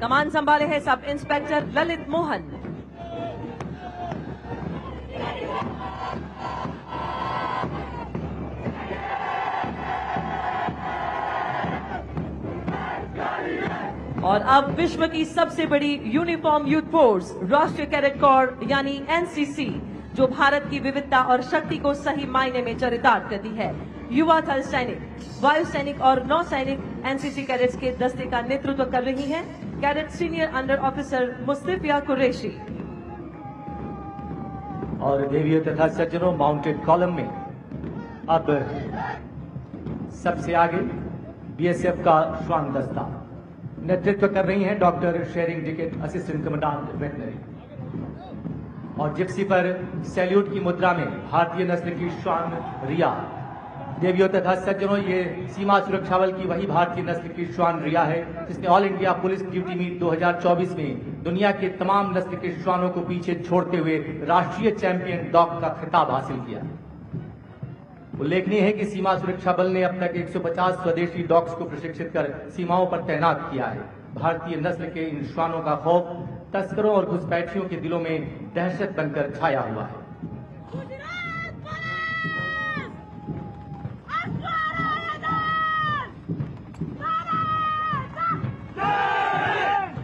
कमान संभाले है सब इंस्पेक्टर ललित मोहन। और अब विश्व की सबसे बड़ी यूनिफॉर्म यूथ फोर्स राष्ट्रीय कैडेट कोर यानी NCC, जो भारत की विविधता और शक्ति को सही मायने में चरितार्थ करती है। युवा थल सैनिक, वायु सैनिक और नौ सैनिक NCC कैडेट्स के दस्ते का नेतृत्व कर रही हैं cadet senior under officer Mustafiya Qureshi. और देवियों तथा सज्जनों, माउंटेड कॉलम में अब सबसे आगे BSF का श्वान दस्ता नेतृत्व कर रही हैं doctor Sering Diket, assistant commandant veterinary. और जिप्सी पर सैल्यूट की मुद्रा में भारतीय नस्ल की श्वान रिया। देवियों तथा सज्जनों, ये सीमा सुरक्षा बल की वही भारतीय नस्ल की श्वान रिया है जिसने all India police duty meet 2024 में दुनिया के तमाम नस्ल के श्वानों को पीछे छोड़ते हुए राष्ट्रीय चैंपियन डॉग का खिताब हासिल किया। उल्लेखनीय है कि सीमा सुरक्षा बल ने अब तक 150 स्वदेशी डॉग्स को प्रशिक्षित कर सीमाओं पर तैनात किया है। भारतीय नस्ल के इन श्वानों का खौफ तस्करों और घुसपैठियों के दिलों में दहशत बनकर छाया हुआ है।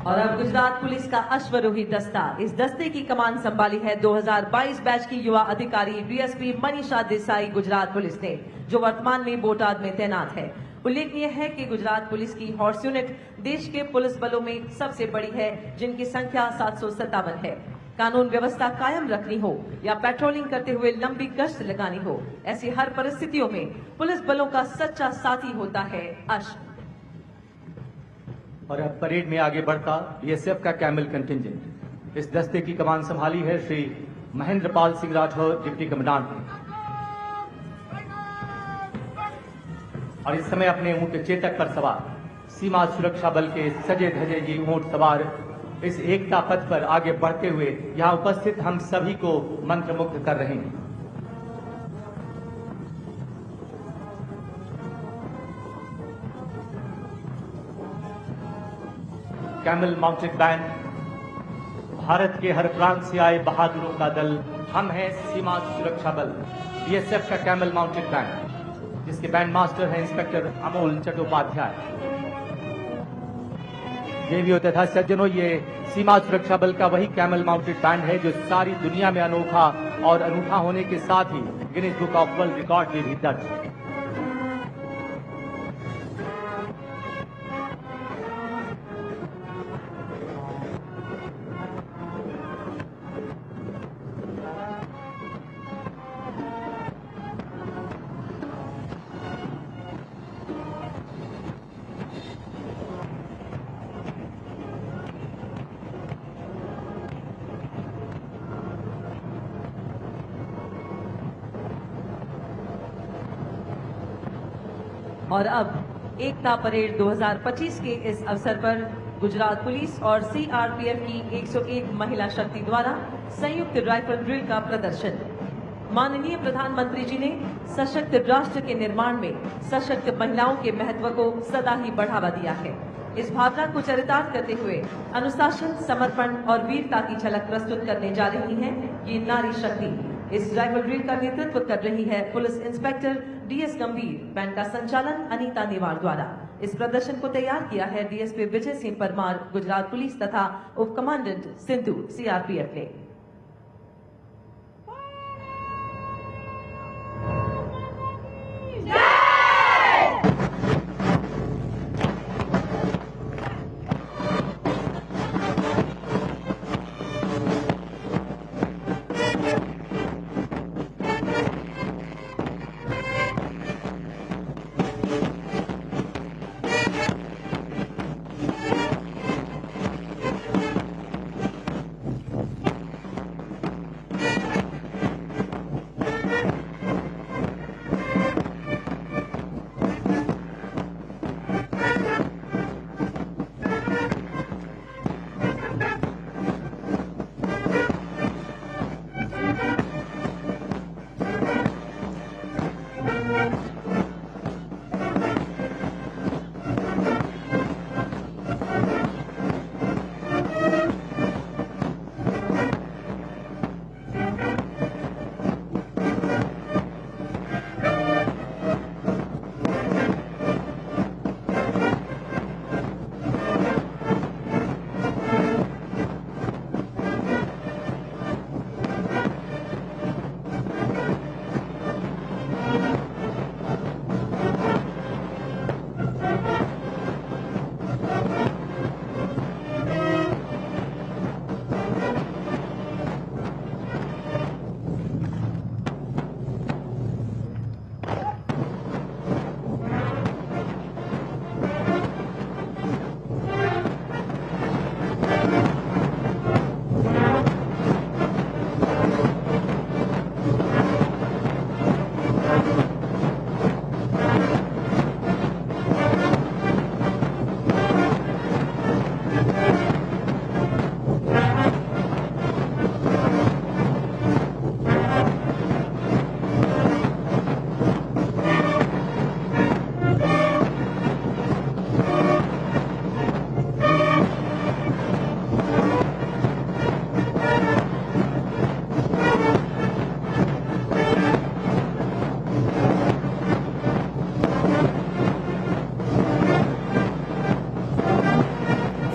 और अब गुजरात पुलिस का अश्वरोही दस्ता। इस दस्ते की कमान संभाली है 2022 बैच की युवा अधिकारी DSP मनीषा देसाई गुजरात पुलिस ने, जो वर्तमान में बोटाद में तैनात है। उल्लेखनीय है कि गुजरात पुलिस की हॉर्स यूनिट देश के पुलिस बलों में सबसे बड़ी है, जिनकी संख्या 757 है। कानून व्यवस्था कायम रखनी हो या पेट्रोलिंग करते हुए लंबी गश्त लगानी हो, ऐसी हर परिस्थितियों में पुलिस बलों का सच्चा साथी होता है अश्व। और अब परेड में आगे बढ़ता BSF का कैमल कंटिंजेंट। इस दस्ते की कमान संभाली है श्री महेंद्र पाल सिंह राठौर, डिप्टी कमांडेंट ने। और इस समय अपने ऊंट चेतक पर सवार सीमा सुरक्षा बल के सजे धजे ये ऊंट सवार इस एकता पथ पर आगे बढ़ते हुए यहां उपस्थित हम सभी को मंत्रमुग्ध कर रहे हैं। कैमल माउंटेड बैंड, भारत के हर प्रांत से आए बहादुरों का दल। हम हैं सीमा सुरक्षा बल BSF का कैमल माउंटेड बैंड, जिसके बैंड मास्टर हैं इंस्पेक्टर अमोल चट्टोपाध्याय। देवियों तथा सज्जनों, ये सीमा सुरक्षा बल का वही कैमल माउंटेड बैंड है जो सारी दुनिया में अनोखा और अनूठा होने के साथ ही Guinness book of world record में भी दर्ज है। और अब एकता परेड 2025 के इस अवसर पर गुजरात पुलिस और सीआरपीएफ की 101 महिला शक्ति द्वारा संयुक्त राइफल ड्रिल का प्रदर्शन। माननीय प्रधानमंत्री जी ने सशक्त राष्ट्र के निर्माण में सशक्त महिलाओं के महत्व को सदा ही बढ़ावा दिया है। इस भावना को चरितार्थ करते हुए अनुशासन, समर्पण और वीरता की झलक प्रस्तुत करने जा रही है ये नारी शक्ति। इस राइफल ड्रिल का नेतृत्व कर रही है पुलिस इंस्पेक्टर डीएस गंभीर। बैंड का संचालन अनीता नेवार द्वारा। इस प्रदर्शन को तैयार किया है डीएसपी विजय सिंह परमार, गुजरात पुलिस तथा उप कमांडेंट सिंधु, सीआरपीएफ ने।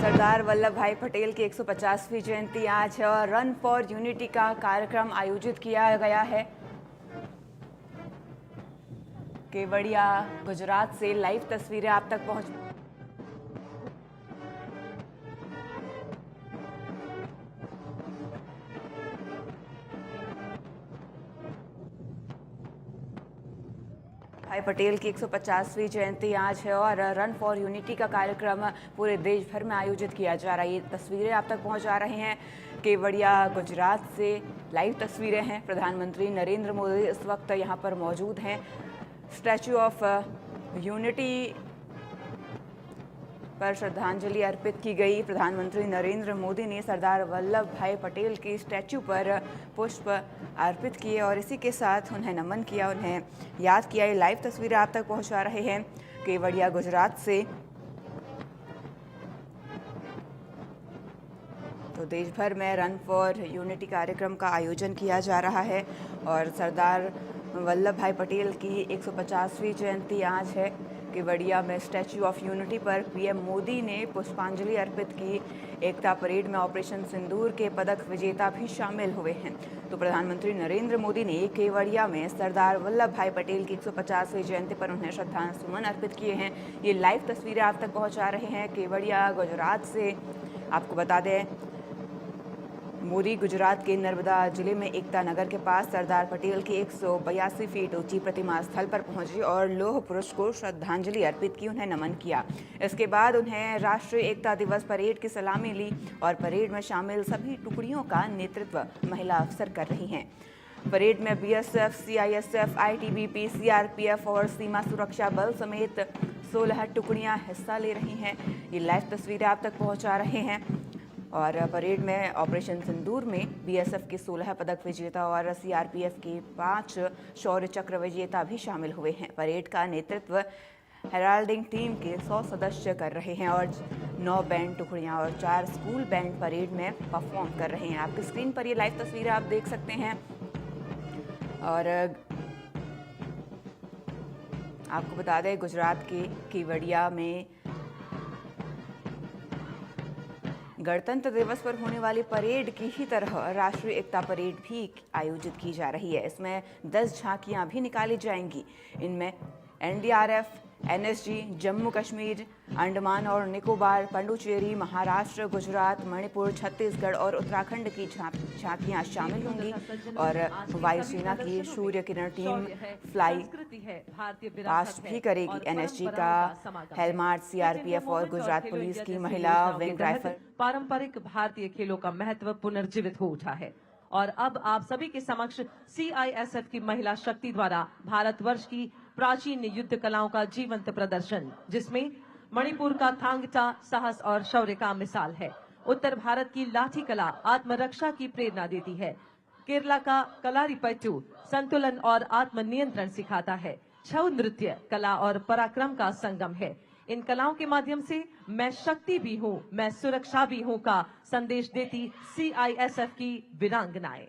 सरदार वल्लभ भाई पटेल की 150वीं जयंती आज है और रन फॉर यूनिटी का कार्यक्रम आयोजित किया गया है। केवड़िया गुजरात से लाइव तस्वीरें आप तक पहुंच भाई पटेल की 150वीं जयंती आज है और रन फॉर यूनिटी का कार्यक्रम पूरे देश भर में आयोजित किया जा रहा है। ये तस्वीरें आप तक पहुंचा रहे हैं केवड़िया गुजरात से लाइव तस्वीरें हैं। प्रधानमंत्री नरेंद्र मोदी इस वक्त यहां पर मौजूद हैं। स्टैचू ऑफ यूनिटी पर श्रद्धांजलि अर्पित की गई। प्रधानमंत्री नरेंद्र मोदी ने सरदार वल्लभ भाई पटेल की स्टैचू पर पुष्प अर्पित किए और इसी के साथ उन्हें नमन किया, उन्हें याद किया। ये लाइव तस्वीरें आप तक पहुंचा रहे हैं केवड़िया गुजरात से। तो देश भर में रन फॉर यूनिटी कार्यक्रम का आयोजन किया जा रहा है और सरदार वल्लभ भाई पटेल की 150वीं जयंती आज है। केवड़िया में स्टैचू ऑफ यूनिटी पर पीएम मोदी ने पुष्पांजलि अर्पित की। एकता परेड में ऑपरेशन सिंदूर के पदक विजेता भी शामिल हुए हैं। तो प्रधानमंत्री नरेंद्र मोदी ने केवड़िया में सरदार वल्लभ भाई पटेल की 150वीं जयंती पर उन्हें श्रद्धासुमन अर्पित किए हैं। ये लाइव तस्वीरें आप तक पहुंचा रहे हैं केवड़िया गुजरात से। आपको बता दें, मोदी गुजरात के नर्मदा जिले में एकता नगर के पास सरदार पटेल की 182 फीट ऊंची प्रतिमा स्थल पर पहुंचे और लौह पुरुष को श्रद्धांजलि अर्पित की, उन्हें नमन किया। इसके बाद उन्हें राष्ट्रीय एकता दिवस परेड की सलामी ली और परेड में शामिल सभी टुकड़ियों का नेतृत्व महिला अफसर कर रही हैं। परेड में बीएसएफ, सीआईएसएफ, आईटीबीपी, सीआरपीएफ और सीमा सुरक्षा बल समेत 16 टुकड़ियां हिस्सा ले रही हैं। ये लाइव तस्वीरें आप तक पहुंचा रहे हैं। और परेड में ऑपरेशन सिंदूर में बीएसएफ के 16 पदक विजेता और सीआरपीएफ के 5 शौर्य चक्र विजेता भी शामिल हुए हैं। परेड का नेतृत्व हेराल्डिंग टीम के 100 सदस्य कर रहे हैं और 9 बैंड टुकड़ियां और 4 स्कूल बैंड परेड में परफॉर्म कर रहे हैं। आपकी स्क्रीन पर ये लाइव तस्वीरें आप देख सकते हैं। और आपको बता दें, गुजरात के केवड़िया में गणतंत्र दिवस पर होने वाली परेड की ही तरह राष्ट्रीय एकता परेड भी आयोजित की जा रही है। इसमें 10 झांकियां भी निकाली जाएंगी। इनमें एनडीआरएफ, एनएसजी, जम्मू कश्मीर, अंडमान और निकोबार, पुडुचेरी, महाराष्ट्र, गुजरात, मणिपुर, छत्तीसगढ़ और उत्तराखंड की झांकियां शामिल होंगी। और वायुसेना की Surya Kiran team fly past भी करेगी। एनएसजी का हेलमार्ट, सीआरपीएफ और गुजरात पुलिस की महिला विंग राइफल। पारंपरिक भारतीय खेलों का महत्व पुनर्जीवित हो उठा है और अब आप सभी के समक्ष सीआईएसएफ की महिला शक्ति द्वारा भारतवर्ष की प्राचीन युद्ध कलाओं का जीवंत प्रदर्शन, जिसमें मणिपुर का थांगटा साहस और शौर्य का मिसाल है। उत्तर भारत की लाठी कला आत्मरक्षा की प्रेरणा देती है। केरला का कलारीपयट्टू संतुलन और आत्मनियंत्रण सिखाता है। छऊ नृत्य कला और पराक्रम का संगम है। इन कलाओं के माध्यम से मैं शक्ति भी हूँ, मैं सुरक्षा भी हूँ का संदेश देती सीआईएसएफ की वीरांगनाएं।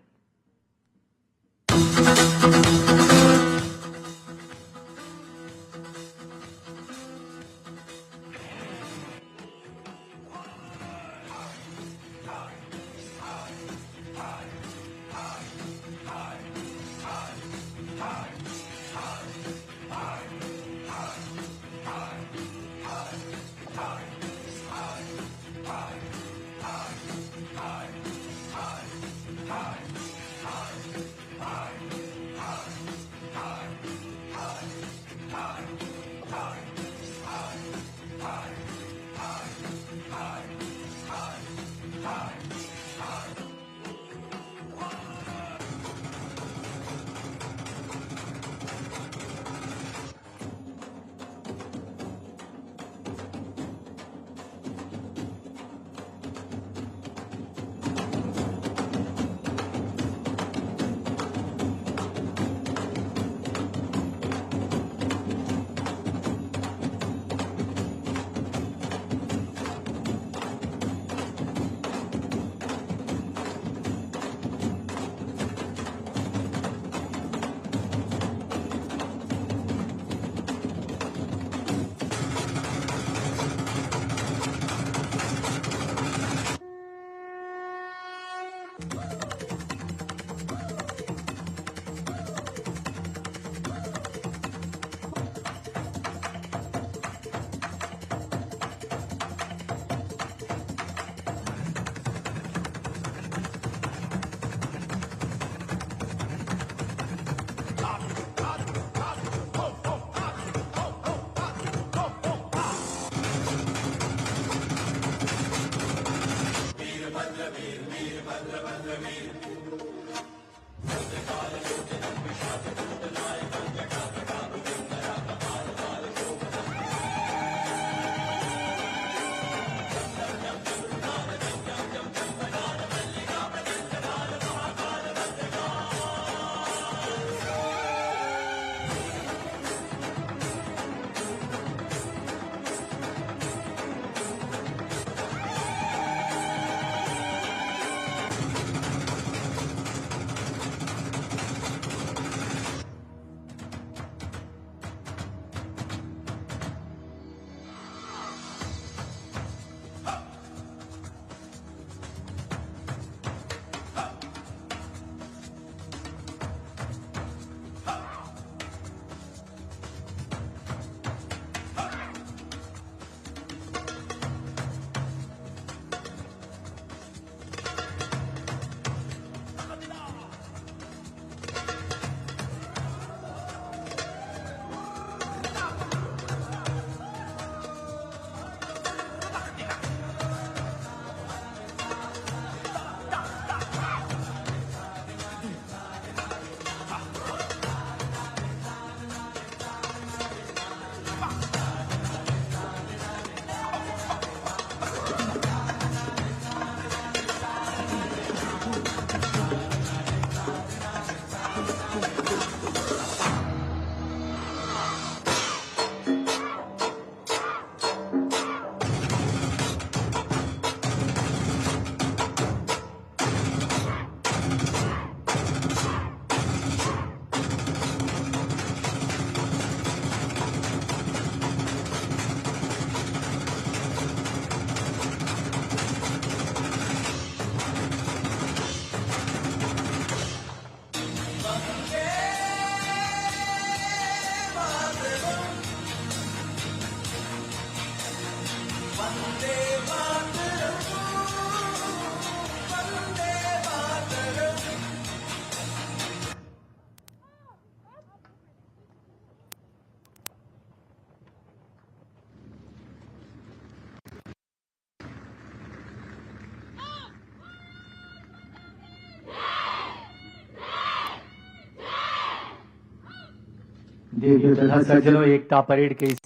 देवियों तथा सज्जनों, एकता परेड के इस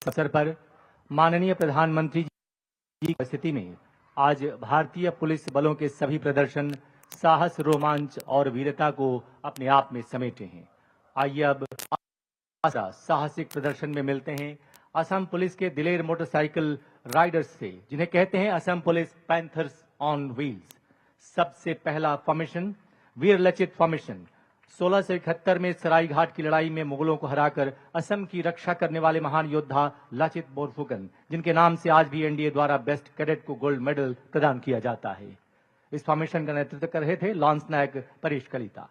अवसर पर माननीय प्रधानमंत्री जी की उपस्थिति में आज भारतीय पुलिस बलों के सभी प्रदर्शन साहस, रोमांच और वीरता को अपने आप में समेटे हैं। आइए अब साहसिक प्रदर्शन में मिलते हैं असम पुलिस के दिलेर मोटरसाइकिल राइडर्स से, जिन्हें कहते हैं Assam police panthers on wheels. सबसे पहला फॉर्मेशन वीर लचित फॉर्मेशन। 1671 में सरायघाट की लड़ाई में मुगलों को हराकर असम की रक्षा करने वाले महान योद्धा लाचित बोरफुकन, जिनके नाम से आज भी एनडीए द्वारा बेस्ट कैडेट को गोल्ड मेडल प्रदान किया जाता है। इस फॉर्मेशन का नेतृत्व कर रहे थे लॉन्स नायक परेश कलिता।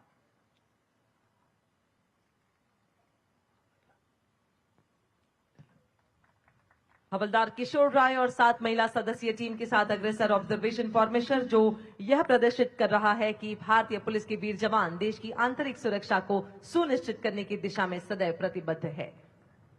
हवलदार किशोर राय और 7 महिला सदस्यीय टीम के साथ अग्रसर ऑब्जर्वेशन फॉर्मेशन, जो यह प्रदर्शित कर रहा है कि भारतीय पुलिस के वीर जवान देश की आंतरिक सुरक्षा को सुनिश्चित करने की दिशा में सदैव प्रतिबद्ध है।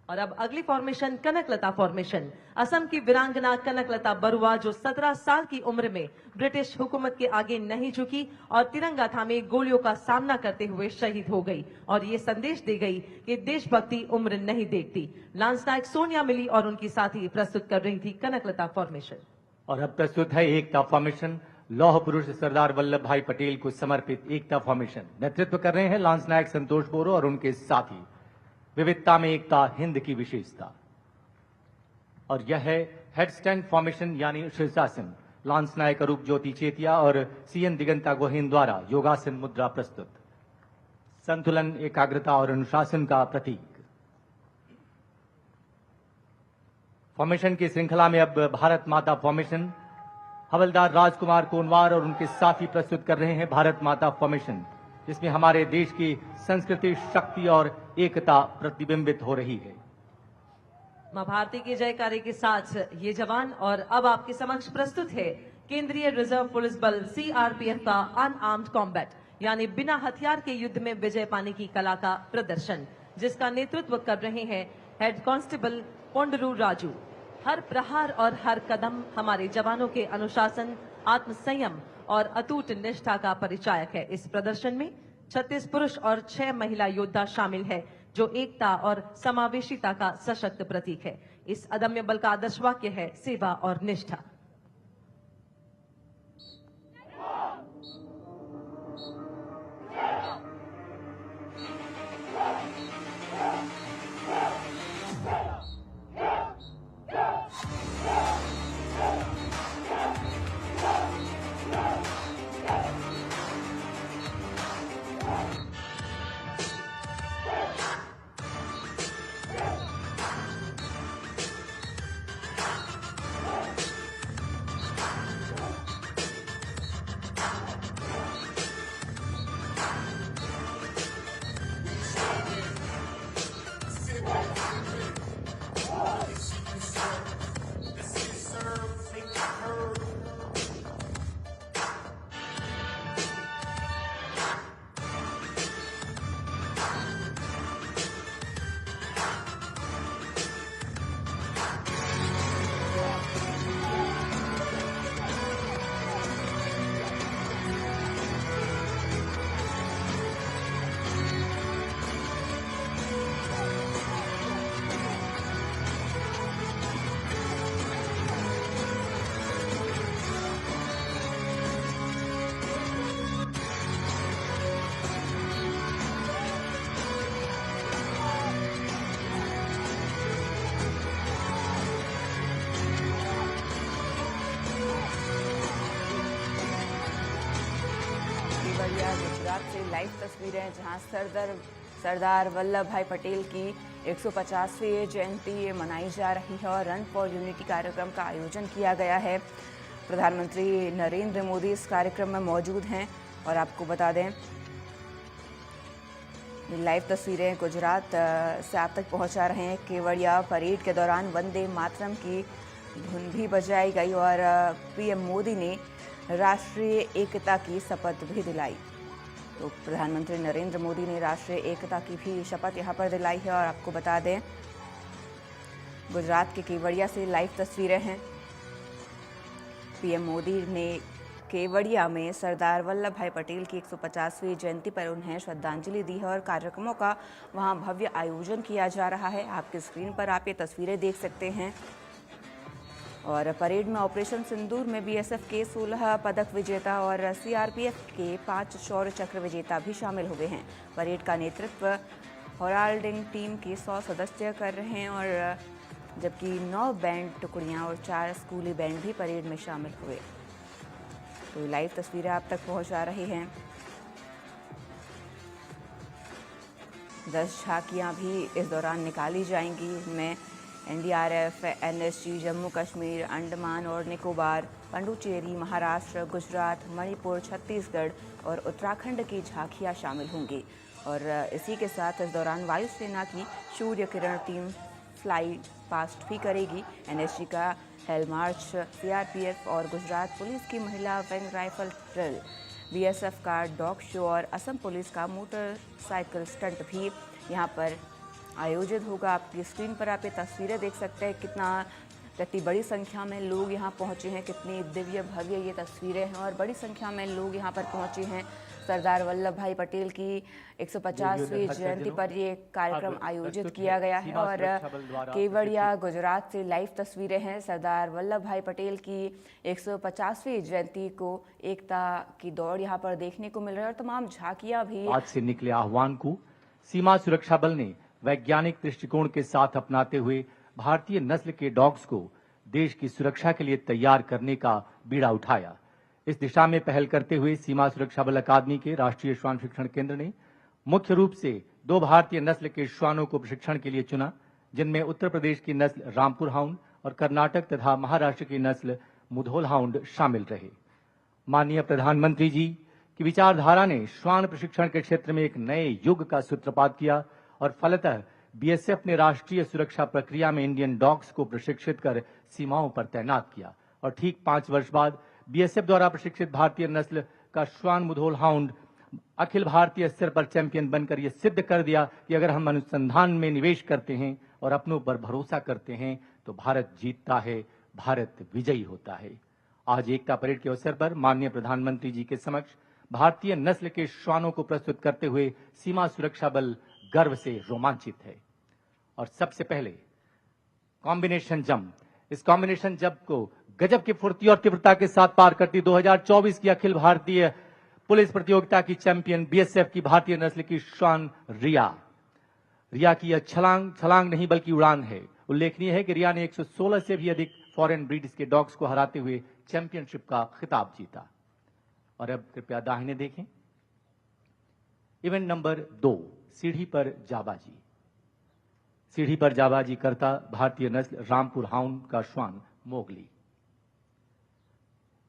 और अब अगली फॉर्मेशन कनकलता फॉर्मेशन। असम की वीरांगना कनकलता बरुआ, जो 17 साल की उम्र में ब्रिटिश हुकूमत के आगे नहीं झुकी और तिरंगा थामे गोलियों का सामना करते हुए शहीद हो गई और ये संदेश दे गई कि देशभक्ति उम्र नहीं देखती। लांस नायक सोनिया मिली और उनकी साथी प्रस्तुत कर रही थी कनकलता फॉर्मेशन। और अब प्रस्तुत है एकता फॉर्मेशन। लौह पुरुष सरदार वल्लभ भाई पटेल को समर्पित एकता फॉर्मेशन। नेतृत्व कर रहे हैं लांस नायक संतोष बोरो और उनके साथी। विविधता में एकता हिंद की विशेषता। और यह है हेडस्टैंड फॉर्मेशन यानी शीर्षासन। लांस नायक अरूप ज्योति चेतिया और सीएन दिगंता गोहेन द्वारा योगासन मुद्रा प्रस्तुत। संतुलन, एकाग्रता और अनुशासन का प्रतीक। फॉर्मेशन की श्रृंखला में अब भारत माता फॉर्मेशन। हवलदार राजकुमार कोनवार और उनके साथी प्रस्तुत कर रहे हैं भारत माता फॉर्मेशन, जिसमें हमारे देश की संस्कृति, शक्ति और एकता प्रतिबिंबित हो रही है। मां भारती के जयकारे के साथ ये जवान। और अब आपके समक्ष प्रस्तुत है केंद्रीय रिजर्व पुलिस बल सीआरपीएफ का अनआर्म्ड कॉम्बैट, यानी बिना हथियार के युद्ध में विजय पाने की कला का प्रदर्शन, जिसका नेतृत्व कर रहे हैं हेड कांस्टेबल पोंडरू राजू। हर प्रहार और हर कदम हमारे जवानों के अनुशासन, आत्मसंयम और अटूट निष्ठा का परिचायक है। इस प्रदर्शन में 36 पुरुष और 6 महिला योद्धा शामिल है, जो एकता और समावेशिता का सशक्त प्रतीक है। इस अदम्य बल का आदर्श वाक्य है सेवा और निष्ठा। गुजरात से लाइव तस्वीरें, जहां सरदार वल्लभ भाई पटेल की 150वीं जयंती मनाई जा रही है और रन फॉर यूनिटी कार्यक्रम का आयोजन किया गया है। प्रधानमंत्री नरेंद्र मोदी इस कार्यक्रम में मौजूद हैं और आपको बता दें, लाइव तस्वीरें गुजरात से आप तक पहुंचा रहे हैं। केवड़िया परेड के दौरान वंदे मातरम की धुन भी बजाई गई और पीएम मोदी ने राष्ट्रीय एकता की शपथ भी दिलाई। तो प्रधानमंत्री नरेंद्र मोदी ने राष्ट्रीय एकता की भी शपथ यहां पर दिलाई है। और आपको बता दें, गुजरात के केवड़िया से लाइव तस्वीरें हैं। पीएम मोदी ने केवड़िया में सरदार वल्लभ भाई पटेल की 150वीं जयंती पर उन्हें श्रद्धांजलि दी है और कार्यक्रमों का वहां भव्य आयोजन किया जा रहा है। आपकी स्क्रीन पर आप ये तस्वीरें देख सकते हैं। और परेड में ऑपरेशन सिंदूर में बीएसएफ के 16 पदक विजेता और सीआरपीएफ के 5 शौर्य चक्र विजेता भी शामिल हुए हैं। परेड का नेतृत्व हॉराल्डिंग टीम के 100 सदस्य कर रहे हैं और जबकि 9 बैंड टुकड़ियां और 4 स्कूली बैंड भी परेड में शामिल हुए। तो लाइव तस्वीरें आप तक पहुंचा रही हैं। 10 झांकियां भी इस दौरान निकाली जाएंगी। इनमें एनडीआरएफ, एनएसजी, जम्मू कश्मीर, अंडमान और निकोबार, पुडुचेरी, महाराष्ट्र, गुजरात, मणिपुर, छत्तीसगढ़ और उत्तराखंड की झांकियां शामिल होंगी। और इसी के साथ इस दौरान वायुसेना की Surya Kiran team fly past भी करेगी। एनएसजी का हेल मार्च, सीआरपीएफ और गुजरात पुलिस की महिला विंग राइफल ड्रिल, बीएसएफ का डॉग शो और असम पुलिस का मोटरसाइकिल स्टंट भी यहाँ पर आयोजित होगा। आपकी स्क्रीन पर आप ये तस्वीरें देख सकते हैं कितनी बड़ी संख्या में लोग यहाँ पहुँचे हैं, कितनी दिव्य भव्य ये तस्वीरें हैं और बड़ी संख्या में लोग यहाँ पर पहुँचे हैं। सरदार वल्लभ भाई पटेल की 150वीं जयंती पर ये कार्यक्रम आयोजित किया गया है। और केवड़िया गुजरात से लाइव तस्वीरें हैं। सरदार वल्लभ भाई पटेल की 150वीं जयंती को एकता की दौड़ यहाँ पर देखने को मिल रही है और तमाम झांकियां भी। आज से निकले आह्वान को सीमा सुरक्षा बल ने वैज्ञानिक दृष्टिकोण के साथ अपनाते हुए भारतीय नस्ल के डॉग्स को देश की सुरक्षा के लिए तैयार करने का बीड़ा उठाया। इस दिशा में पहल करते हुए सीमा सुरक्षा बल अकादमी के राष्ट्रीय श्वान शिक्षण केंद्र ने मुख्य रूप से 2 भारतीय नस्ल के श्वानों को प्रशिक्षण के लिए चुना, जिनमें उत्तर प्रदेश की नस्ल रामपुर हाउंड और कर्नाटक तथा महाराष्ट्र की नस्ल मुधोल हाउंड शामिल रहे। माननीय प्रधानमंत्री जी की विचारधारा ने श्वान प्रशिक्षण के क्षेत्र में एक नए युग का सूत्रपात किया और फलतः बीएसएफ ने राष्ट्रीय सुरक्षा प्रक्रिया में इंडियन डॉग्स को प्रशिक्षित कर सीमाओं पर तैनात किया और ठीक 5 वर्ष बाद बीएसएफ द्वारा प्रशिक्षित भारतीय नस्ल का श्वान मुधोल हाउंड अखिल भारतीय स्तर पर चैंपियन बनकर यह सिद्ध कर दिया कि अगर हम अनुसंधान में निवेश करते हैं और अपनों पर भरोसा करते हैं तो भारत जीतता है, भारत विजयी होता है। आज एकता परेड के अवसर पर माननीय प्रधानमंत्री जी के समक्ष भारतीय नस्ल के श्वानों को प्रस्तुत करते हुए सीमा सुरक्षा बल गर्व से रोमांचित है। और सबसे पहले कॉम्बिनेशन जंप, इस कॉम्बिनेशन जंप को गजब की फुर्ती और तीव्रता के साथ पार करती 2024 की अखिल भारतीय पुलिस प्रतियोगिता की चैंपियन बीएसएफ की भारतीय नस्ल की श्वान रिया की यह छलांग नहीं बल्कि उड़ान है। उल्लेखनीय है कि रिया ने 116 से भी अधिक फॉरेन ब्रीड्स के डॉग्स को हराते हुए चैंपियनशिप का खिताब जीता। और अब कृपया दाहिने देखें। इवेंट नंबर 2, सीढ़ी पर जाबाजी। सीढ़ी पर जाबाजी करता भारतीय नस्ल रामपुर हाउंड का श्वान मोगली।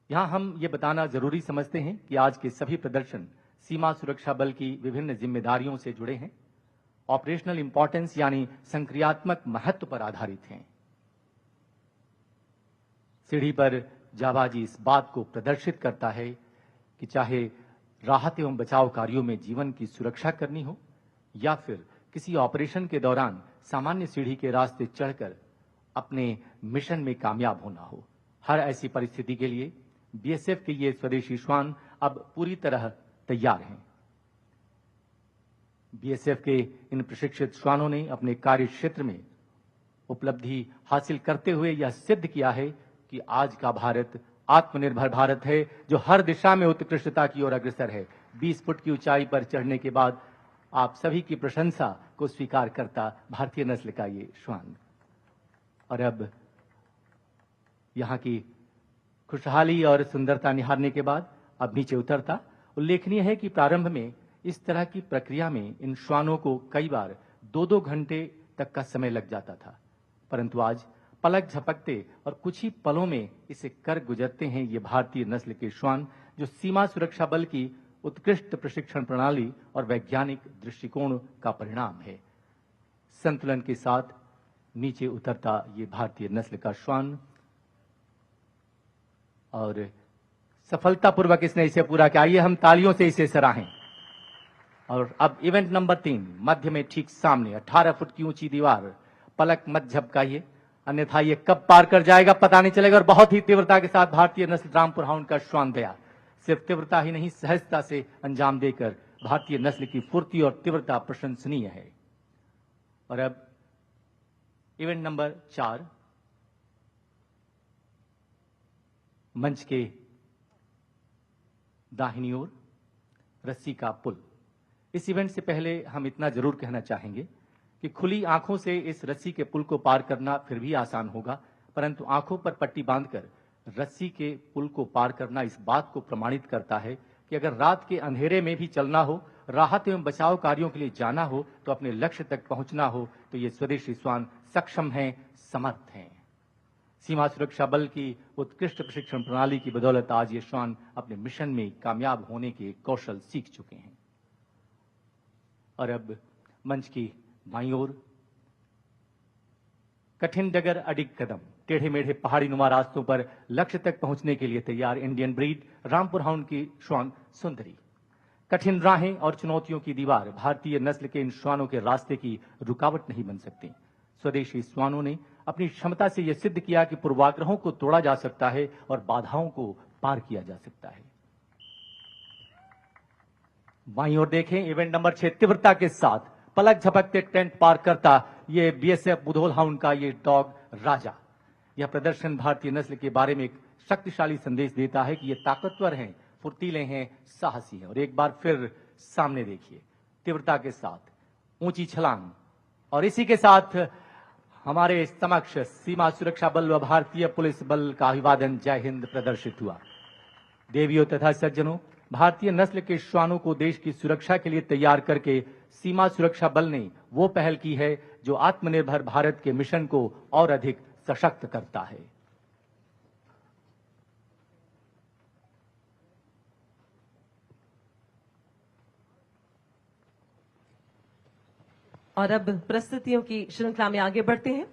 यहां हम ये बताना जरूरी समझते हैं कि आज के सभी प्रदर्शन सीमा सुरक्षा बल की विभिन्न जिम्मेदारियों से जुड़े हैं, ऑपरेशनल इंपॉर्टेंस यानी संक्रियात्मक महत्व पर आधारित हैं। सीढ़ी पर जाबाजी इस बात को प्रदर्शित करता है कि चाहे राहत एवं बचाव कार्यों में जीवन की सुरक्षा करनी हो या फिर किसी ऑपरेशन के दौरान सामान्य सीढ़ी के रास्ते चढ़कर अपने मिशन में कामयाब होना हो, हर ऐसी परिस्थिति के लिए बीएसएफ के ये स्वदेशी श्वान अब पूरी तरह तैयार हैं। बीएसएफ के इन प्रशिक्षित श्वानों ने अपने कार्य क्षेत्र में उपलब्धि हासिल करते हुए यह सिद्ध किया है कि आज का भारत आत्मनिर्भर भारत है, जो हर दिशा में उत्कृष्टता की ओर अग्रसर है। 20 फुट की ऊंचाई पर चढ़ने के बाद आप सभी की प्रशंसा को स्वीकार करता भारतीय नस्ल का ये श्वान। और अब यहां की खुशहाली और सुंदरता निहारने के बाद अब नीचे उतरता। उल्लेखनीय है कि प्रारंभ में इस तरह की प्रक्रिया में इन श्वानों को कई बार 2-2 घंटे तक का समय लग जाता था, परंतु आज पलक झपकते और कुछ ही पलों में इसे कर गुजरते हैं ये भारतीय नस्ल के श्वान, जो सीमा सुरक्षा बल की उत्कृष्ट प्रशिक्षण प्रणाली और वैज्ञानिक दृष्टिकोण का परिणाम है। संतुलन के साथ नीचे उतरता ये भारतीय नस्ल का श्वान और सफलतापूर्वक इसने इसे पूरा किया। आइए हम तालियों से इसे सराहें। और अब इवेंट नंबर 3, मध्य में ठीक सामने 18 फुट की ऊंची दीवार। पलक मत झपकाइए, अन्यथा ये कब पार कर जाएगा पता नहीं चलेगा। और बहुत ही तीव्रता के साथ भारतीय नस्ल रामपुर हाउंड का श्वान दया सिर्फ तीव्रता ही नहीं, सहजता से अंजाम देकर भारतीय नस्ल की फुर्ती और तीव्रता प्रशंसनीय है। और अब इवेंट नंबर 4, मंच के दाहिनी ओर रस्सी का पुल। इस इवेंट से पहले हम इतना जरूर कहना चाहेंगे कि खुली आंखों से इस रस्सी के पुल को पार करना फिर भी आसान होगा, परंतु आंखों पर पट्टी बांधकर रस्सी के पुल को पार करना इस बात को प्रमाणित करता है कि अगर रात के अंधेरे में भी चलना हो, राहत एवं बचाव कार्यों के लिए जाना हो, तो अपने लक्ष्य तक पहुंचना हो, तो ये स्वदेशी श्वान सक्षम हैं, समर्थ हैं। सीमा सुरक्षा बल की उत्कृष्ट प्रशिक्षण प्रणाली की बदौलत आज ये श्वान अपने मिशन में कामयाब होने के कौशल सीख चुके हैं। और अब मंच की बाईं ओर कठिन डगर अडिग कदम, टेढ़े मेढ़े पहाड़ी नुमा रास्तों पर लक्ष्य तक पहुंचने के लिए तैयार इंडियन ब्रीड रामपुर हाउंड की श्वान सुंदरी। कठिन राहें और चुनौतियों की दीवार भारतीय नस्ल के इन श्वानों के रास्ते की रुकावट नहीं बन सकती। स्वदेशी श्वानों ने अपनी क्षमता से यह सिद्ध किया कि पूर्वाग्रहों को तोड़ा जा सकता है और बाधाओं को पार किया जा सकता है। बाईं ओर देखें, इवेंट नंबर 6, तीव्रता के साथ पलक झपकते टेंट पार करता ये बीएसएफ बुधोल हाउंड का ये डॉग राजा। यह प्रदर्शन भारतीय नस्ल के बारे में एक शक्तिशाली संदेश देता है कि ये ताकतवर हैं, फुर्तीले हैं, साहसी हैं। और एक बार फिर सामने देखिए, तीव्रता के साथ ऊंची छलांग। और इसी के साथ हमारे समक्ष सीमा सुरक्षा बल व भारतीय पुलिस बल का अभिवादन जय हिंद प्रदर्शित हुआ। देवियों तथा सज्जनों, भारतीय नस्ल के श्वानों को देश की सुरक्षा के लिए तैयार करके सीमा सुरक्षा बल ने वो पहल की है जो आत्मनिर्भर भारत के मिशन को और अधिक सशक्त करता है। और अब प्रस्तुतियों की श्रृंखला में आगे बढ़ते हैं।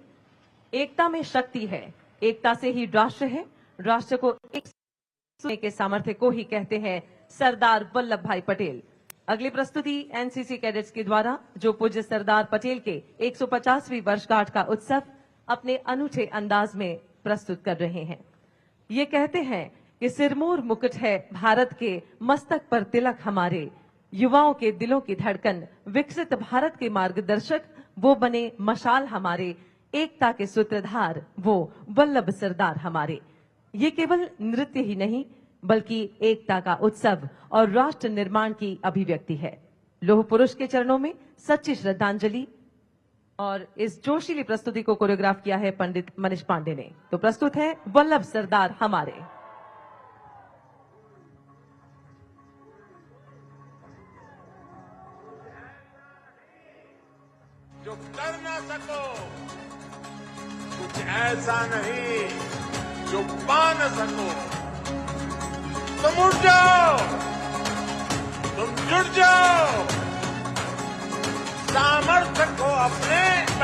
एकता में शक्ति है, एकता से ही राष्ट्र है, राष्ट्र को एक सुनने के सामर्थ्य को ही कहते हैं सरदार वल्लभ भाई पटेल। अगली प्रस्तुति एनसीसी कैडेट्स के द्वारा जो पूज्य सरदार पटेल के 150वीं वर्षगांठ का उत्सव अपने अनूठे अंदाज में प्रस्तुत कर रहे हैं। ये कहते हैं कि सिरमौर मुकुट है भारत के मस्तक पर तिलक हमारे, युवाओं के दिलों की धड़कन, विकसित भारत के मार्गदर्शक, वो बने मशाल हमारे, एकता के सूत्रधार वो वल्लभ सरदार हमारे। ये केवल नृत्य ही नहीं बल्कि एकता का उत्सव और राष्ट्र निर्माण की अभिव्यक्ति है। लौह पुरुष के चरणों में सच्ची श्रद्धांजलि। और इस जोशीली प्रस्तुति को कोरियोग्राफ किया है पंडित मनीष पांडे ने। तो प्रस्तुत है वल्लभ सरदार हमारे। जो कर ना सको, कुछ ऐसा नहीं जो पा न सको, तुम उठ जाओ।